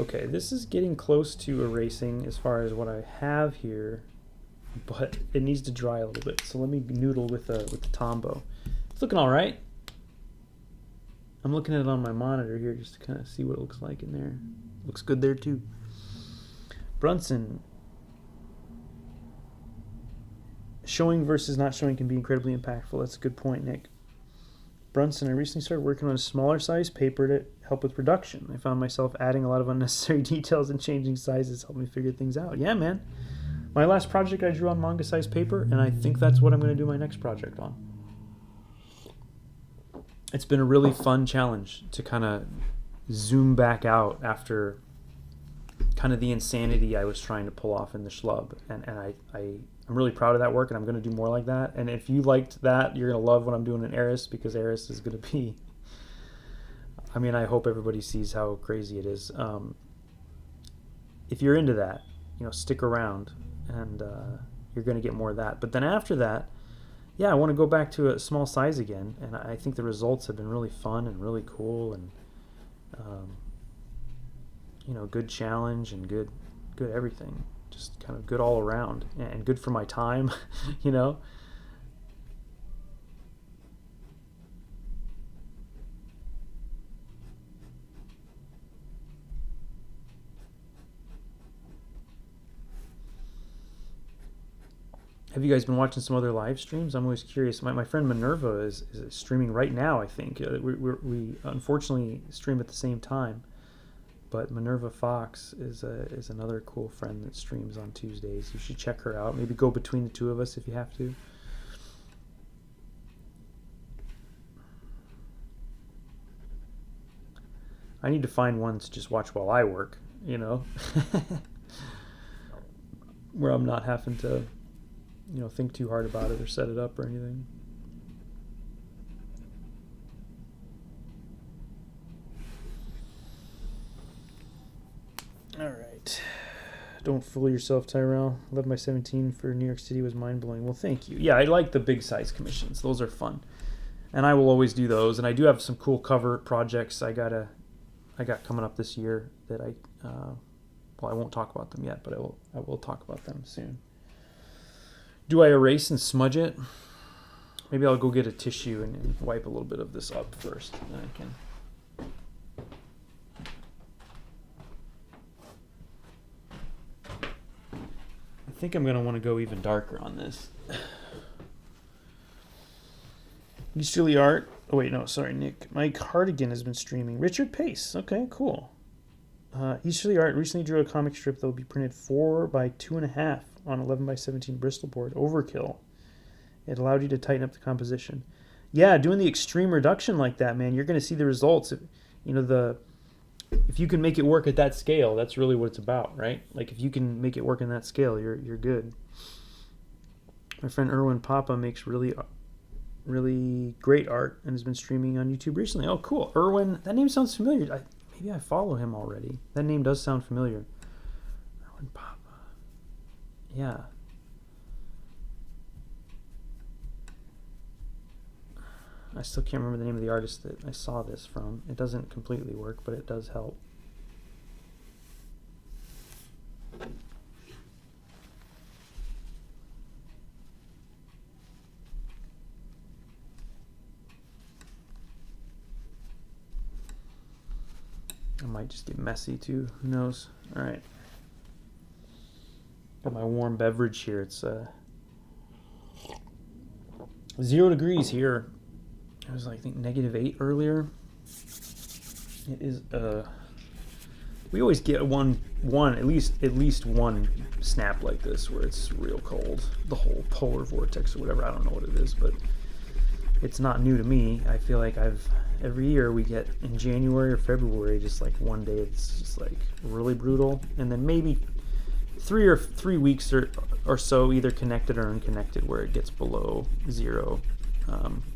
Okay, this is getting close to erasing as far as what I have here, but it needs to dry a little bit. So let me noodle with the Tombow. It's looking all right. I'm looking at it on my monitor here just to kind of see what it looks like in there. Looks good there too. Brunson. Showing versus not showing can be incredibly impactful. That's a good point, Nick. Brunson, I recently started working on a smaller size paper to help with production. I found myself adding a lot of unnecessary details and changing sizes helped me figure things out. Yeah, man. My last project I drew on manga size paper, and I think that's what I'm going to do my next project on. It's been a really fun challenge to kind of zoom back out after kind of the insanity I was trying to pull off in the schlub. And I'm really proud of that work, and I'm going to do more like that. And if you liked that, you're going to love what I'm doing in Eris, because Eris is going to be... I mean, I hope everybody sees how crazy it is. If you're into that, stick around, and you're going to get more of that. But then after that, yeah, I want to go back to a small size again, and I think the results have been really fun and really cool, and good challenge and good everything. Just kind of good all around, and good for my time, Have you guys been watching some other live streams? I'm always curious. My friend Minerva is streaming right now, I think. We unfortunately stream at the same time. But Minerva Fox is another cool friend that streams on Tuesdays. You should check her out. Maybe go between the two of us if you have to. I need to find one to just watch while I work, where I'm not having to, think too hard about it or set it up or anything. All right. Don't fool yourself, Tyrell. 11 by 17 for New York City was mind-blowing. Well, thank you. Yeah, I like the big size commissions. Those are fun. And I will always do those. And I do have some cool cover projects I got coming up this year that I won't talk about them yet, but I will talk about them soon. Do I erase and smudge it? Maybe I'll go get a tissue and wipe a little bit of this up first. Then I can. I think I'm going to want to go even darker on this. Easterly Art. Oh, wait, no, sorry, Nick. Mike Hardigan has been streaming. Richard Pace. Okay, cool. Easterly Art recently drew a comic strip that will be printed 4 by 2.5 on 11 by 17 Bristol board. Overkill. It allowed you to tighten up the composition. Yeah, doing the extreme reduction like that, man, you're going to see the results. If you can make it work at that scale, that's really what it's about, right? Like, if you can make it work in that scale, you're good. My friend Erwin Papa makes really great art and has been streaming on YouTube recently. Oh, cool. Erwin, that name sounds familiar. Maybe I follow him already. That name does sound familiar. Erwin Papa. Yeah. I still can't remember the name of the artist that I saw this from. It doesn't completely work, but it does help. I might just get messy too. Who knows? All right. Got my warm beverage here. It's 0 degrees here. It was, I think, -8 earlier. It is. We always get at least one snap like this where it's real cold. The whole polar vortex or whatever. I don't know what it is, but it's not new to me. I feel like every year we get in January or February just like one day it's just like really brutal, and then maybe 3 weeks or so either connected or unconnected where it gets below 0.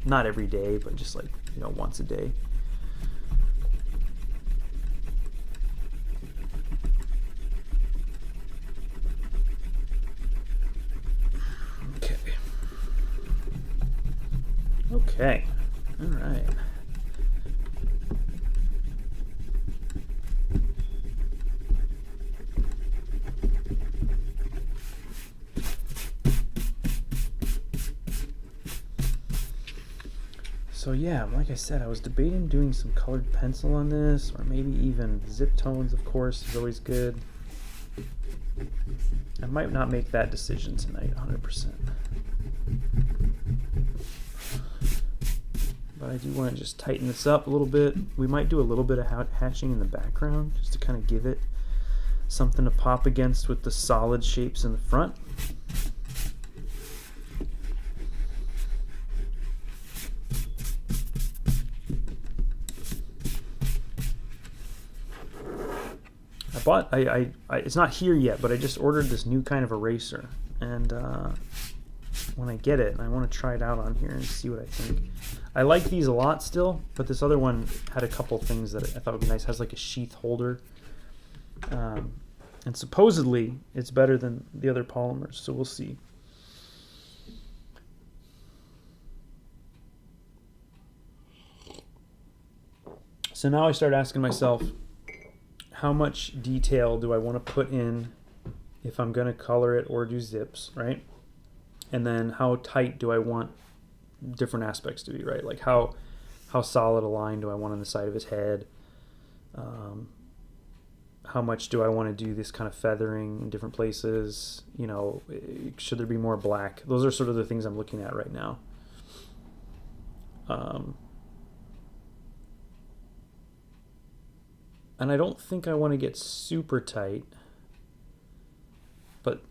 Not every day, but just like once a day. Okay. All right. So yeah, like I said, I was debating doing some colored pencil on this, or maybe even zip tones, of course, is always good. I might not make that decision tonight, 100%. But I do want to just tighten this up a little bit. We might do a little bit of hatching in the background, just to kind of give it something to pop against with the solid shapes in the front. It's not here yet, but I just ordered this new kind of eraser, and when I get it, I want to try it out on here and see what I think. I like these a lot still, but this other one had a couple things that I thought would be nice. It has like a sheath holder, and supposedly it's better than the other polymers, so we'll see. So now I start asking myself, how much detail do I want to put in if I'm going to color it or do zips, right? And then how tight do I want different aspects to be, right? Like how solid a line do I want on the side of his head? How much do I want to do this kind of feathering in different places? You know, should there be more black? Those are sort of the things I'm looking at right now. And I don't think I want to get super tight, but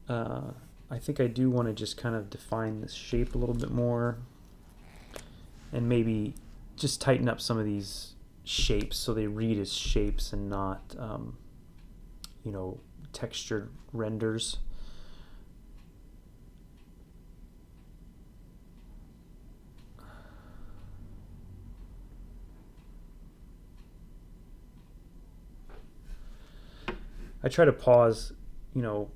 I think I do want to just kind of define this shape a little bit more, and maybe just tighten up some of these shapes so they read as shapes and not, you know, textured renders. I try to pause, you know,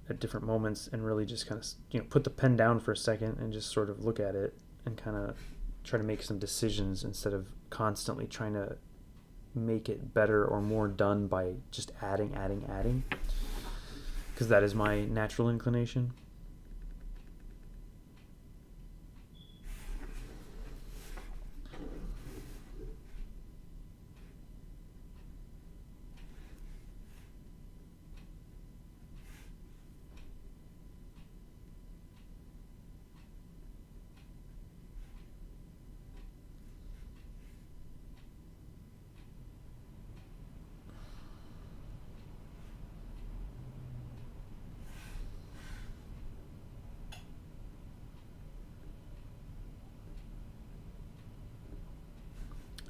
at different moments and really just kind of, you know, put the pen down for a second and just sort of look at it and kind of try to make some decisions instead of constantly trying to make it better or more done by just adding, because that is my natural inclination.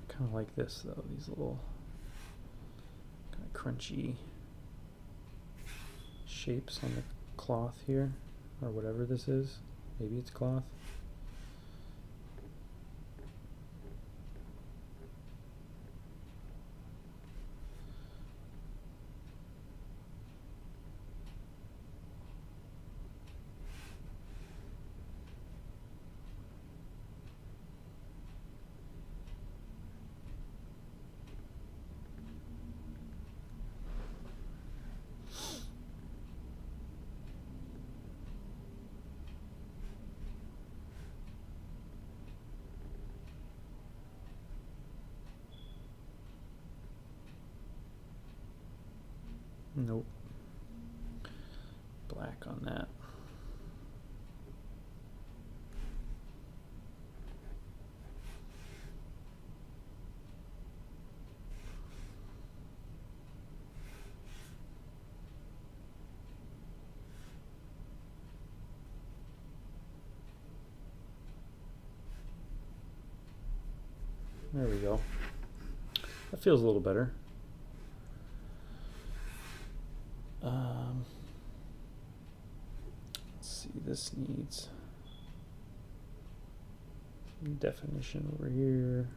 Kind of like this though, these little kind of crunchy shapes on the cloth here, or whatever this is. Maybe it's cloth. Nope. Black on that. There we go. That feels a little better. Let's see, this needs some definition over here.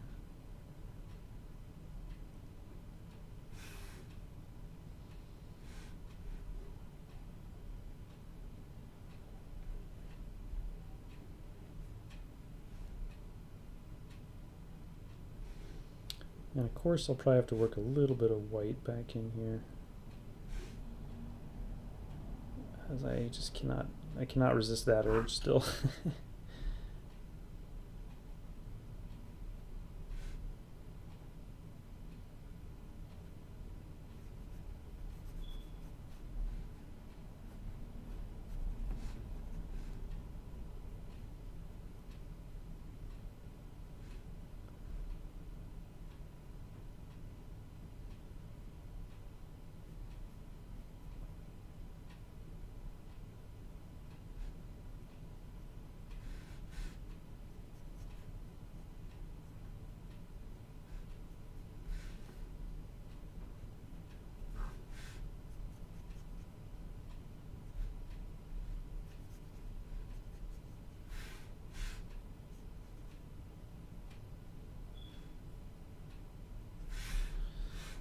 And of course I'll probably have to work a little bit of white back in here, as I just cannot resist that urge still.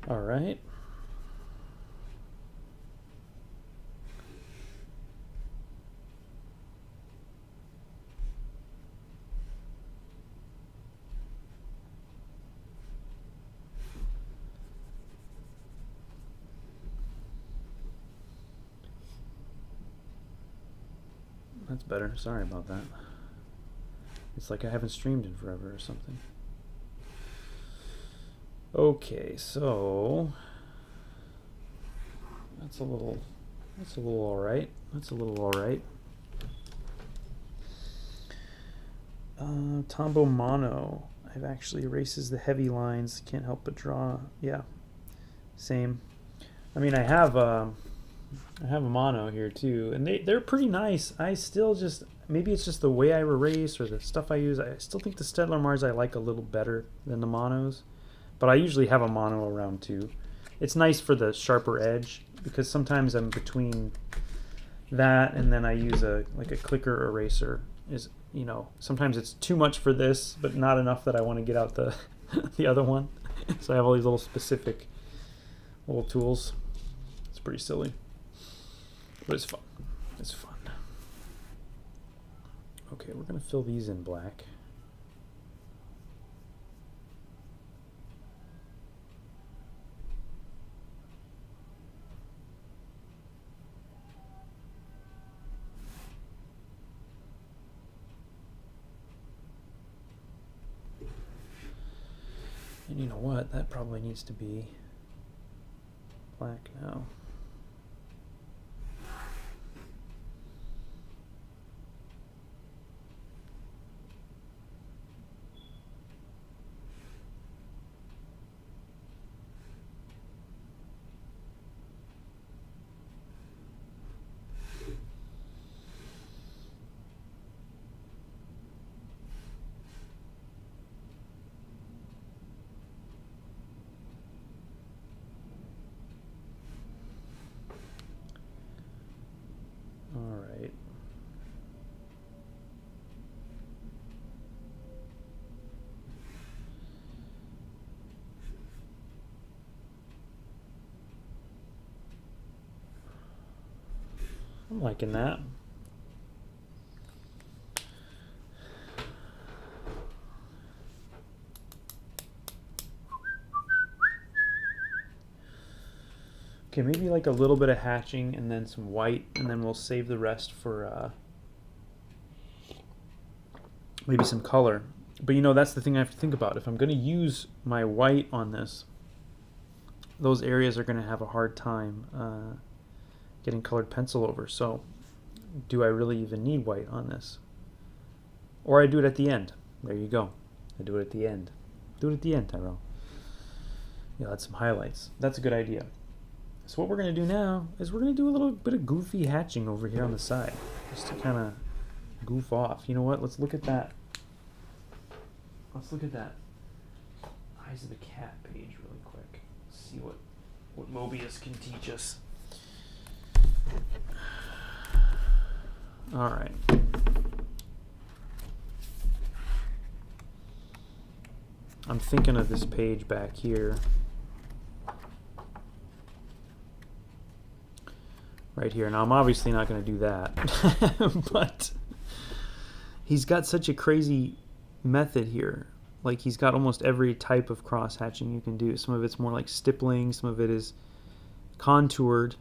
All right. That's better. Sorry about that. It's like I haven't streamed in forever or something. Okay, so that's a little all right. That's a little all right. Tombow Mono. I've actually erases the heavy lines. Can't help but draw. Yeah, same. I mean, I have a mono here too, and they're pretty nice. I still just, maybe it's just the way I erase or the stuff I use. I still think the Stettler Mars I like a little better than the monos, but I usually have a mono around too. It's nice for the sharper edge because sometimes I'm between that and then I use a clicker eraser. Is, you know, sometimes it's too much for this, but not enough that I want to get out the the other one. So I have all these little specific little tools. It's pretty silly, but it's fun. It's fun. Okay, we're gonna fill these in black. And you know what? That probably needs to be black now. I'm liking that. Okay, maybe like a little bit of hatching and then some white, and then we'll save the rest for maybe some color. But you know, that's the thing I have to think about. If I'm going to use my white on this, those areas are going to have a hard time getting colored pencil over. So do I really even need white on this? Or I do it at the end. There you go. I do it at the end. Do it at the end, Tyrell. Yeah, that's some highlights. That's a good idea. So what we're going to do now is we're going to do a little bit of goofy hatching over here on the side. Just to kind of goof off. You know what? Let's look at that. Let's look at that Eyes of the Cat page really quick. Let's see what Moebius can teach us. All right. I'm thinking of this page back here. Right here. Now, I'm obviously not going to do that. But he's got such a crazy method here. Like, he's got almost every type of cross hatching you can do. Some of it's more like stippling. Some of it is contoured.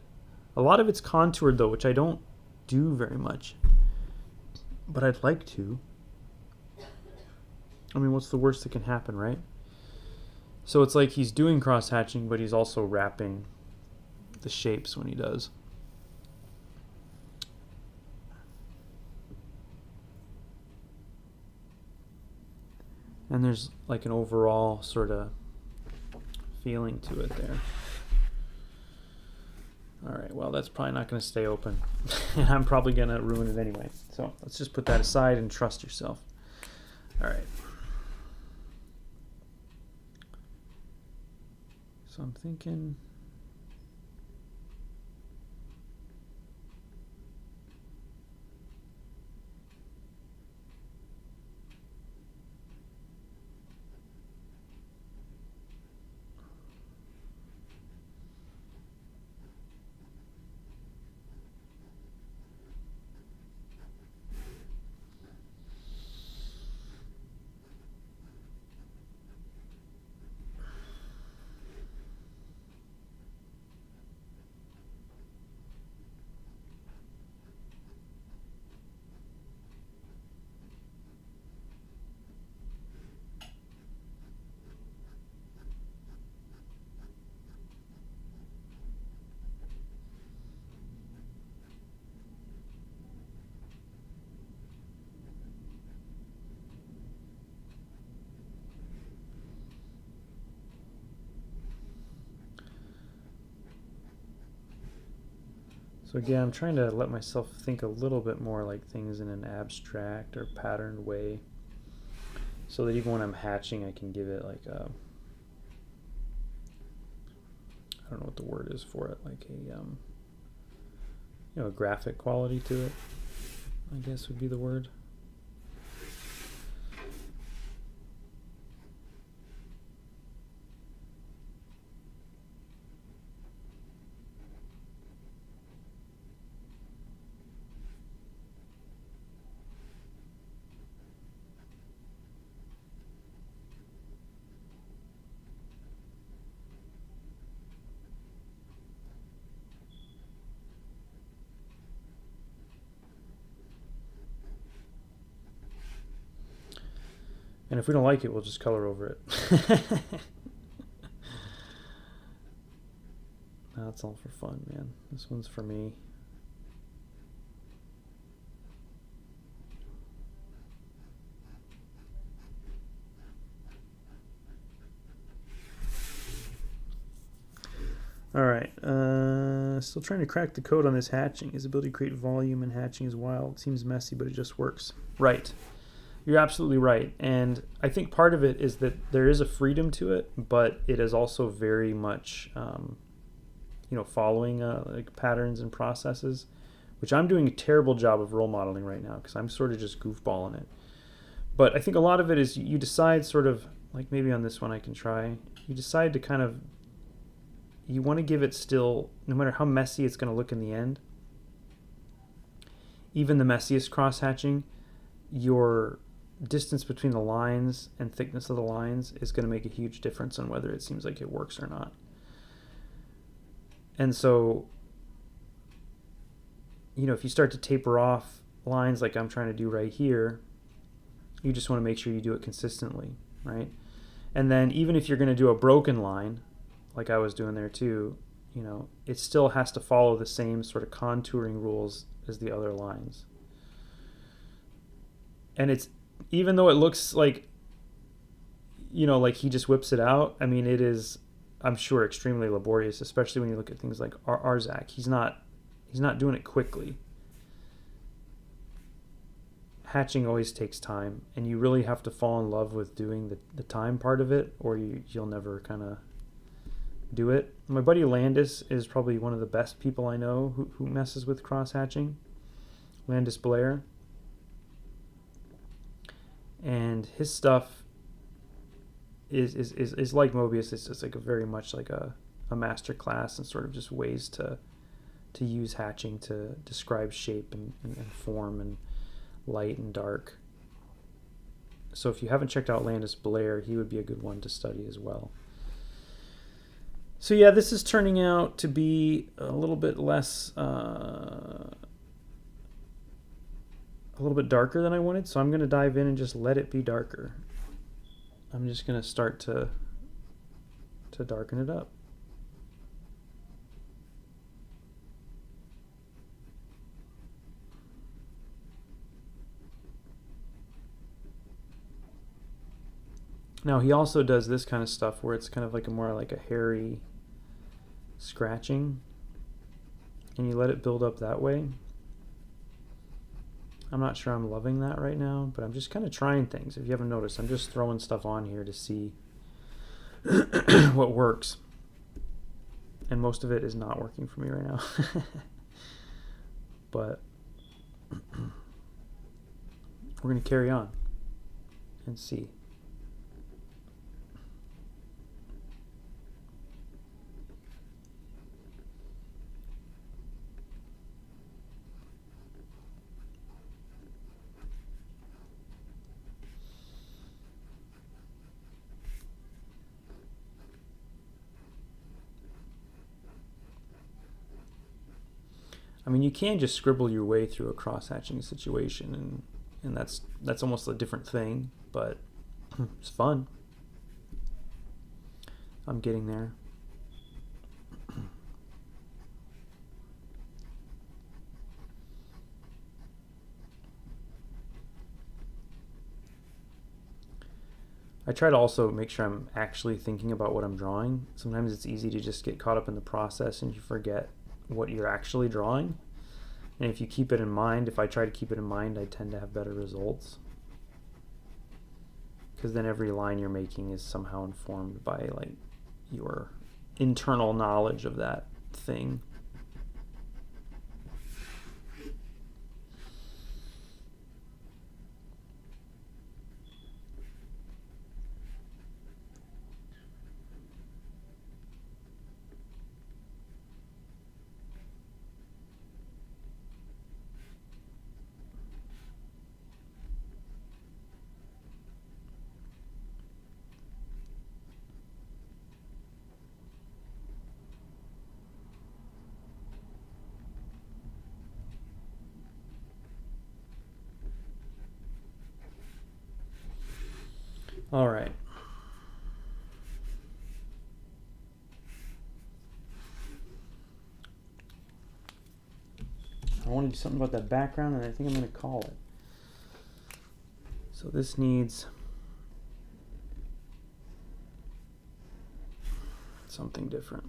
A lot of it's contoured, though, which I don't do very much. But I'd like to. I mean, what's the worst that can happen, right? So it's like he's doing cross hatching, but he's also wrapping the shapes when he does. And there's like an overall sort of feeling to it there. All right, well, that's probably not going to stay open. And I'm probably going to ruin it anyway. So let's just put that aside and trust yourself. All right. So I'm thinking... So again, I'm trying to let myself think a little bit more like things in an abstract or patterned way, so that even when I'm hatching, I can give it like a, I don't know what the word is for it, like a, a graphic quality to it, I guess would be the word. And if we don't like it, we'll just color over it. That's all for fun, man. This one's for me. Alright, still trying to crack the code on this hatching. His ability to create volume and hatching is wild. It seems messy, but it just works. Right. You're absolutely right. And I think part of it is that there is a freedom to it, but it is also very much, following like patterns and processes, which I'm doing a terrible job of role modeling right now because I'm sort of just goofballing it. But I think a lot of it is you decide sort of, like maybe on this one I can try, you decide to kind of, you want to give it still, no matter how messy it's going to look in the end, even the messiest cross-hatching, your distance between the lines and thickness of the lines is going to make a huge difference on whether it seems like it works or not. And so, if you start to taper off lines like I'm trying to do right here, you just want to make sure you do it consistently, right? And then even if you're going to do a broken line, like I was doing there too, it still has to follow the same sort of contouring rules as the other lines. And it's, even though it looks like, like he just whips it out, I mean, it is, I'm sure, extremely laborious, especially when you look at things like Arzach. He's not doing it quickly. Hatching always takes time, and you really have to fall in love with doing the time part of it, or you'll never kind of do it. My buddy Landis is probably one of the best people I know who messes with cross-hatching. Landis Blair. And his stuff is like Moebius. It's just like very much like a master class and sort of just ways to use hatching to describe shape and form and light and dark. So if you haven't checked out Landis Blair, he would be a good one to study as well. So yeah, this is turning out to be a little bit less, a little bit darker than I wanted. So I'm going to dive in and just let it be darker. I'm just going to start to darken it up. Now he also does this kind of stuff where it's kind of like more like a hairy scratching, and you let it build up that way. I'm not sure I'm loving that right now, but I'm just kind of trying things. If you haven't noticed, I'm just throwing stuff on here to see what works. And most of it is not working for me right now. But we're going to carry on and see. I mean, you can just scribble your way through a cross-hatching situation, and that's almost a different thing, but it's fun. I'm getting there. I try to also make sure I'm actually thinking about what I'm drawing. Sometimes it's easy to just get caught up in the process and you forget what you're actually drawing. And if you keep it in mind, if I try to keep it in mind, I tend to have better results. Because then every line you're making is somehow informed by like your internal knowledge of that thing. All right. I want to do something about that background, and I think I'm going to call it. So this needs something different.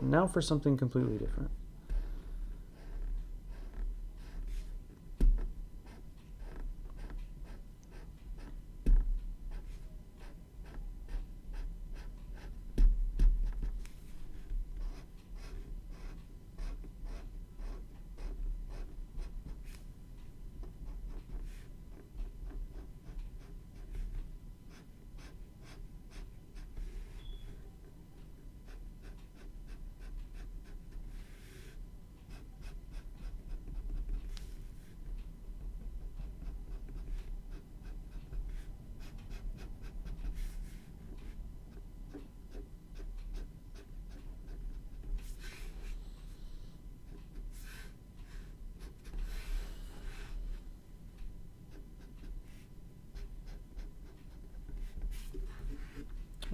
Now for something completely different.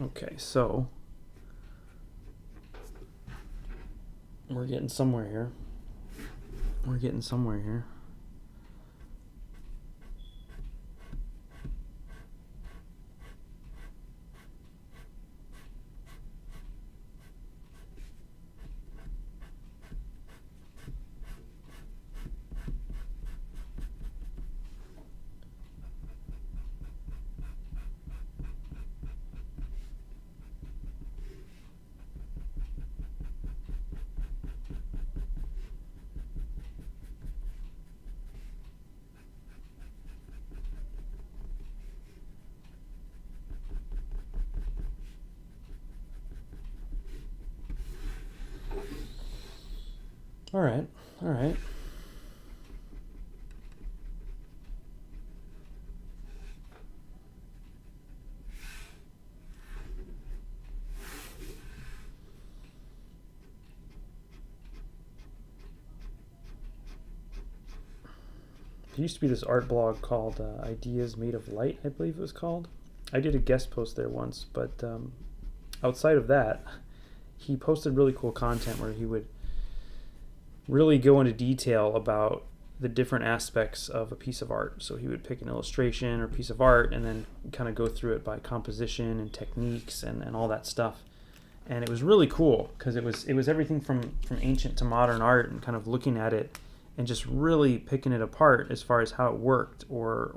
Okay, so we're getting somewhere here. All right. There used to be this art blog called Ideas Made of Light, I believe it was called. I did a guest post there once, but outside of that, he posted really cool content where he would really go into detail about the different aspects of a piece of art. So he would pick an illustration or piece of art and then kind of go through it by composition and techniques and all that stuff. And it was really cool because it was everything from ancient to modern art and kind of looking at it and just really picking it apart as far as how it worked or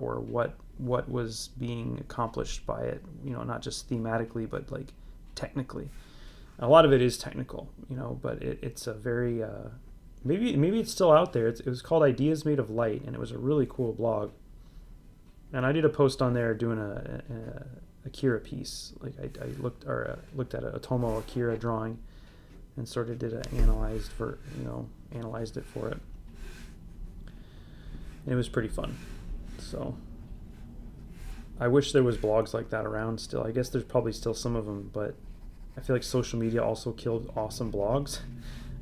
what was being accomplished by it, not just thematically but like technically. A lot of it is technical, but it's a very maybe it's still out there. It was called Ideas Made of Light, and it was a really cool blog. And I did a post on there doing a Akira piece. Like I looked at a Otomo Akira drawing, and sort of analyzed it for it. And it was pretty fun. So I wish there was blogs like that around still. I guess there's probably still some of them, but I feel like social media also killed awesome blogs.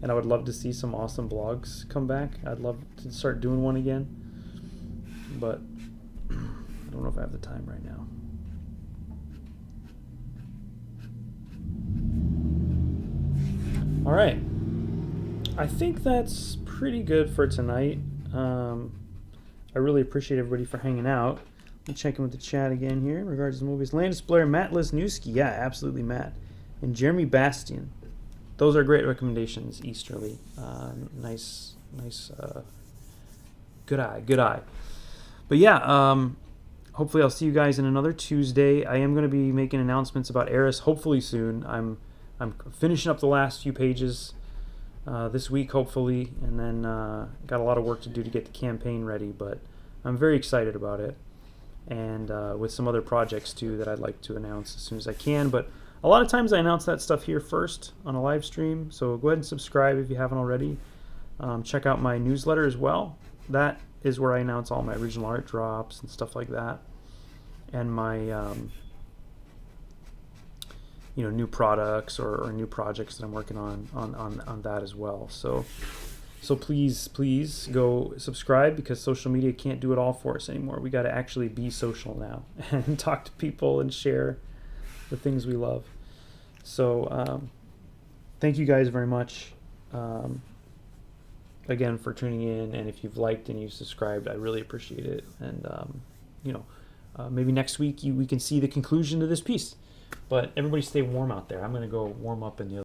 And I would love to see some awesome blogs come back. I'd love to start doing one again. But I don't know if I have the time right now. All right. I think that's pretty good for tonight. I really appreciate everybody for hanging out. Let me check in with the chat again here in regards to the movies. Landis Blair, Matt Lesniewski. Yeah, absolutely, Matt. And Jeremy Bastian. those are great recommendations. Easterly, nice, good eye. But yeah, hopefully I'll see you guys in another Tuesday. I am going to be making announcements about Eris hopefully soon. I'm finishing up the last few pages this week, hopefully, and then got a lot of work to do to get the campaign ready, but I'm very excited about it, and with some other projects too that I'd like to announce as soon as I can. But a lot of times I announce that stuff here first on a live stream, so go ahead and subscribe if you haven't already. Check out my newsletter as well. That is where I announce all my original art drops and stuff like that, and my new products or new projects that I'm working on that as well. So please go subscribe, because social media can't do it all for us anymore. We got to actually be social now and talk to people and share the things we love. So thank you guys very much again for tuning in, and if you've liked and you've subscribed, I really appreciate it. And maybe next week we can see the conclusion to this piece. But everybody stay warm out there. I'm going to go warm up in the other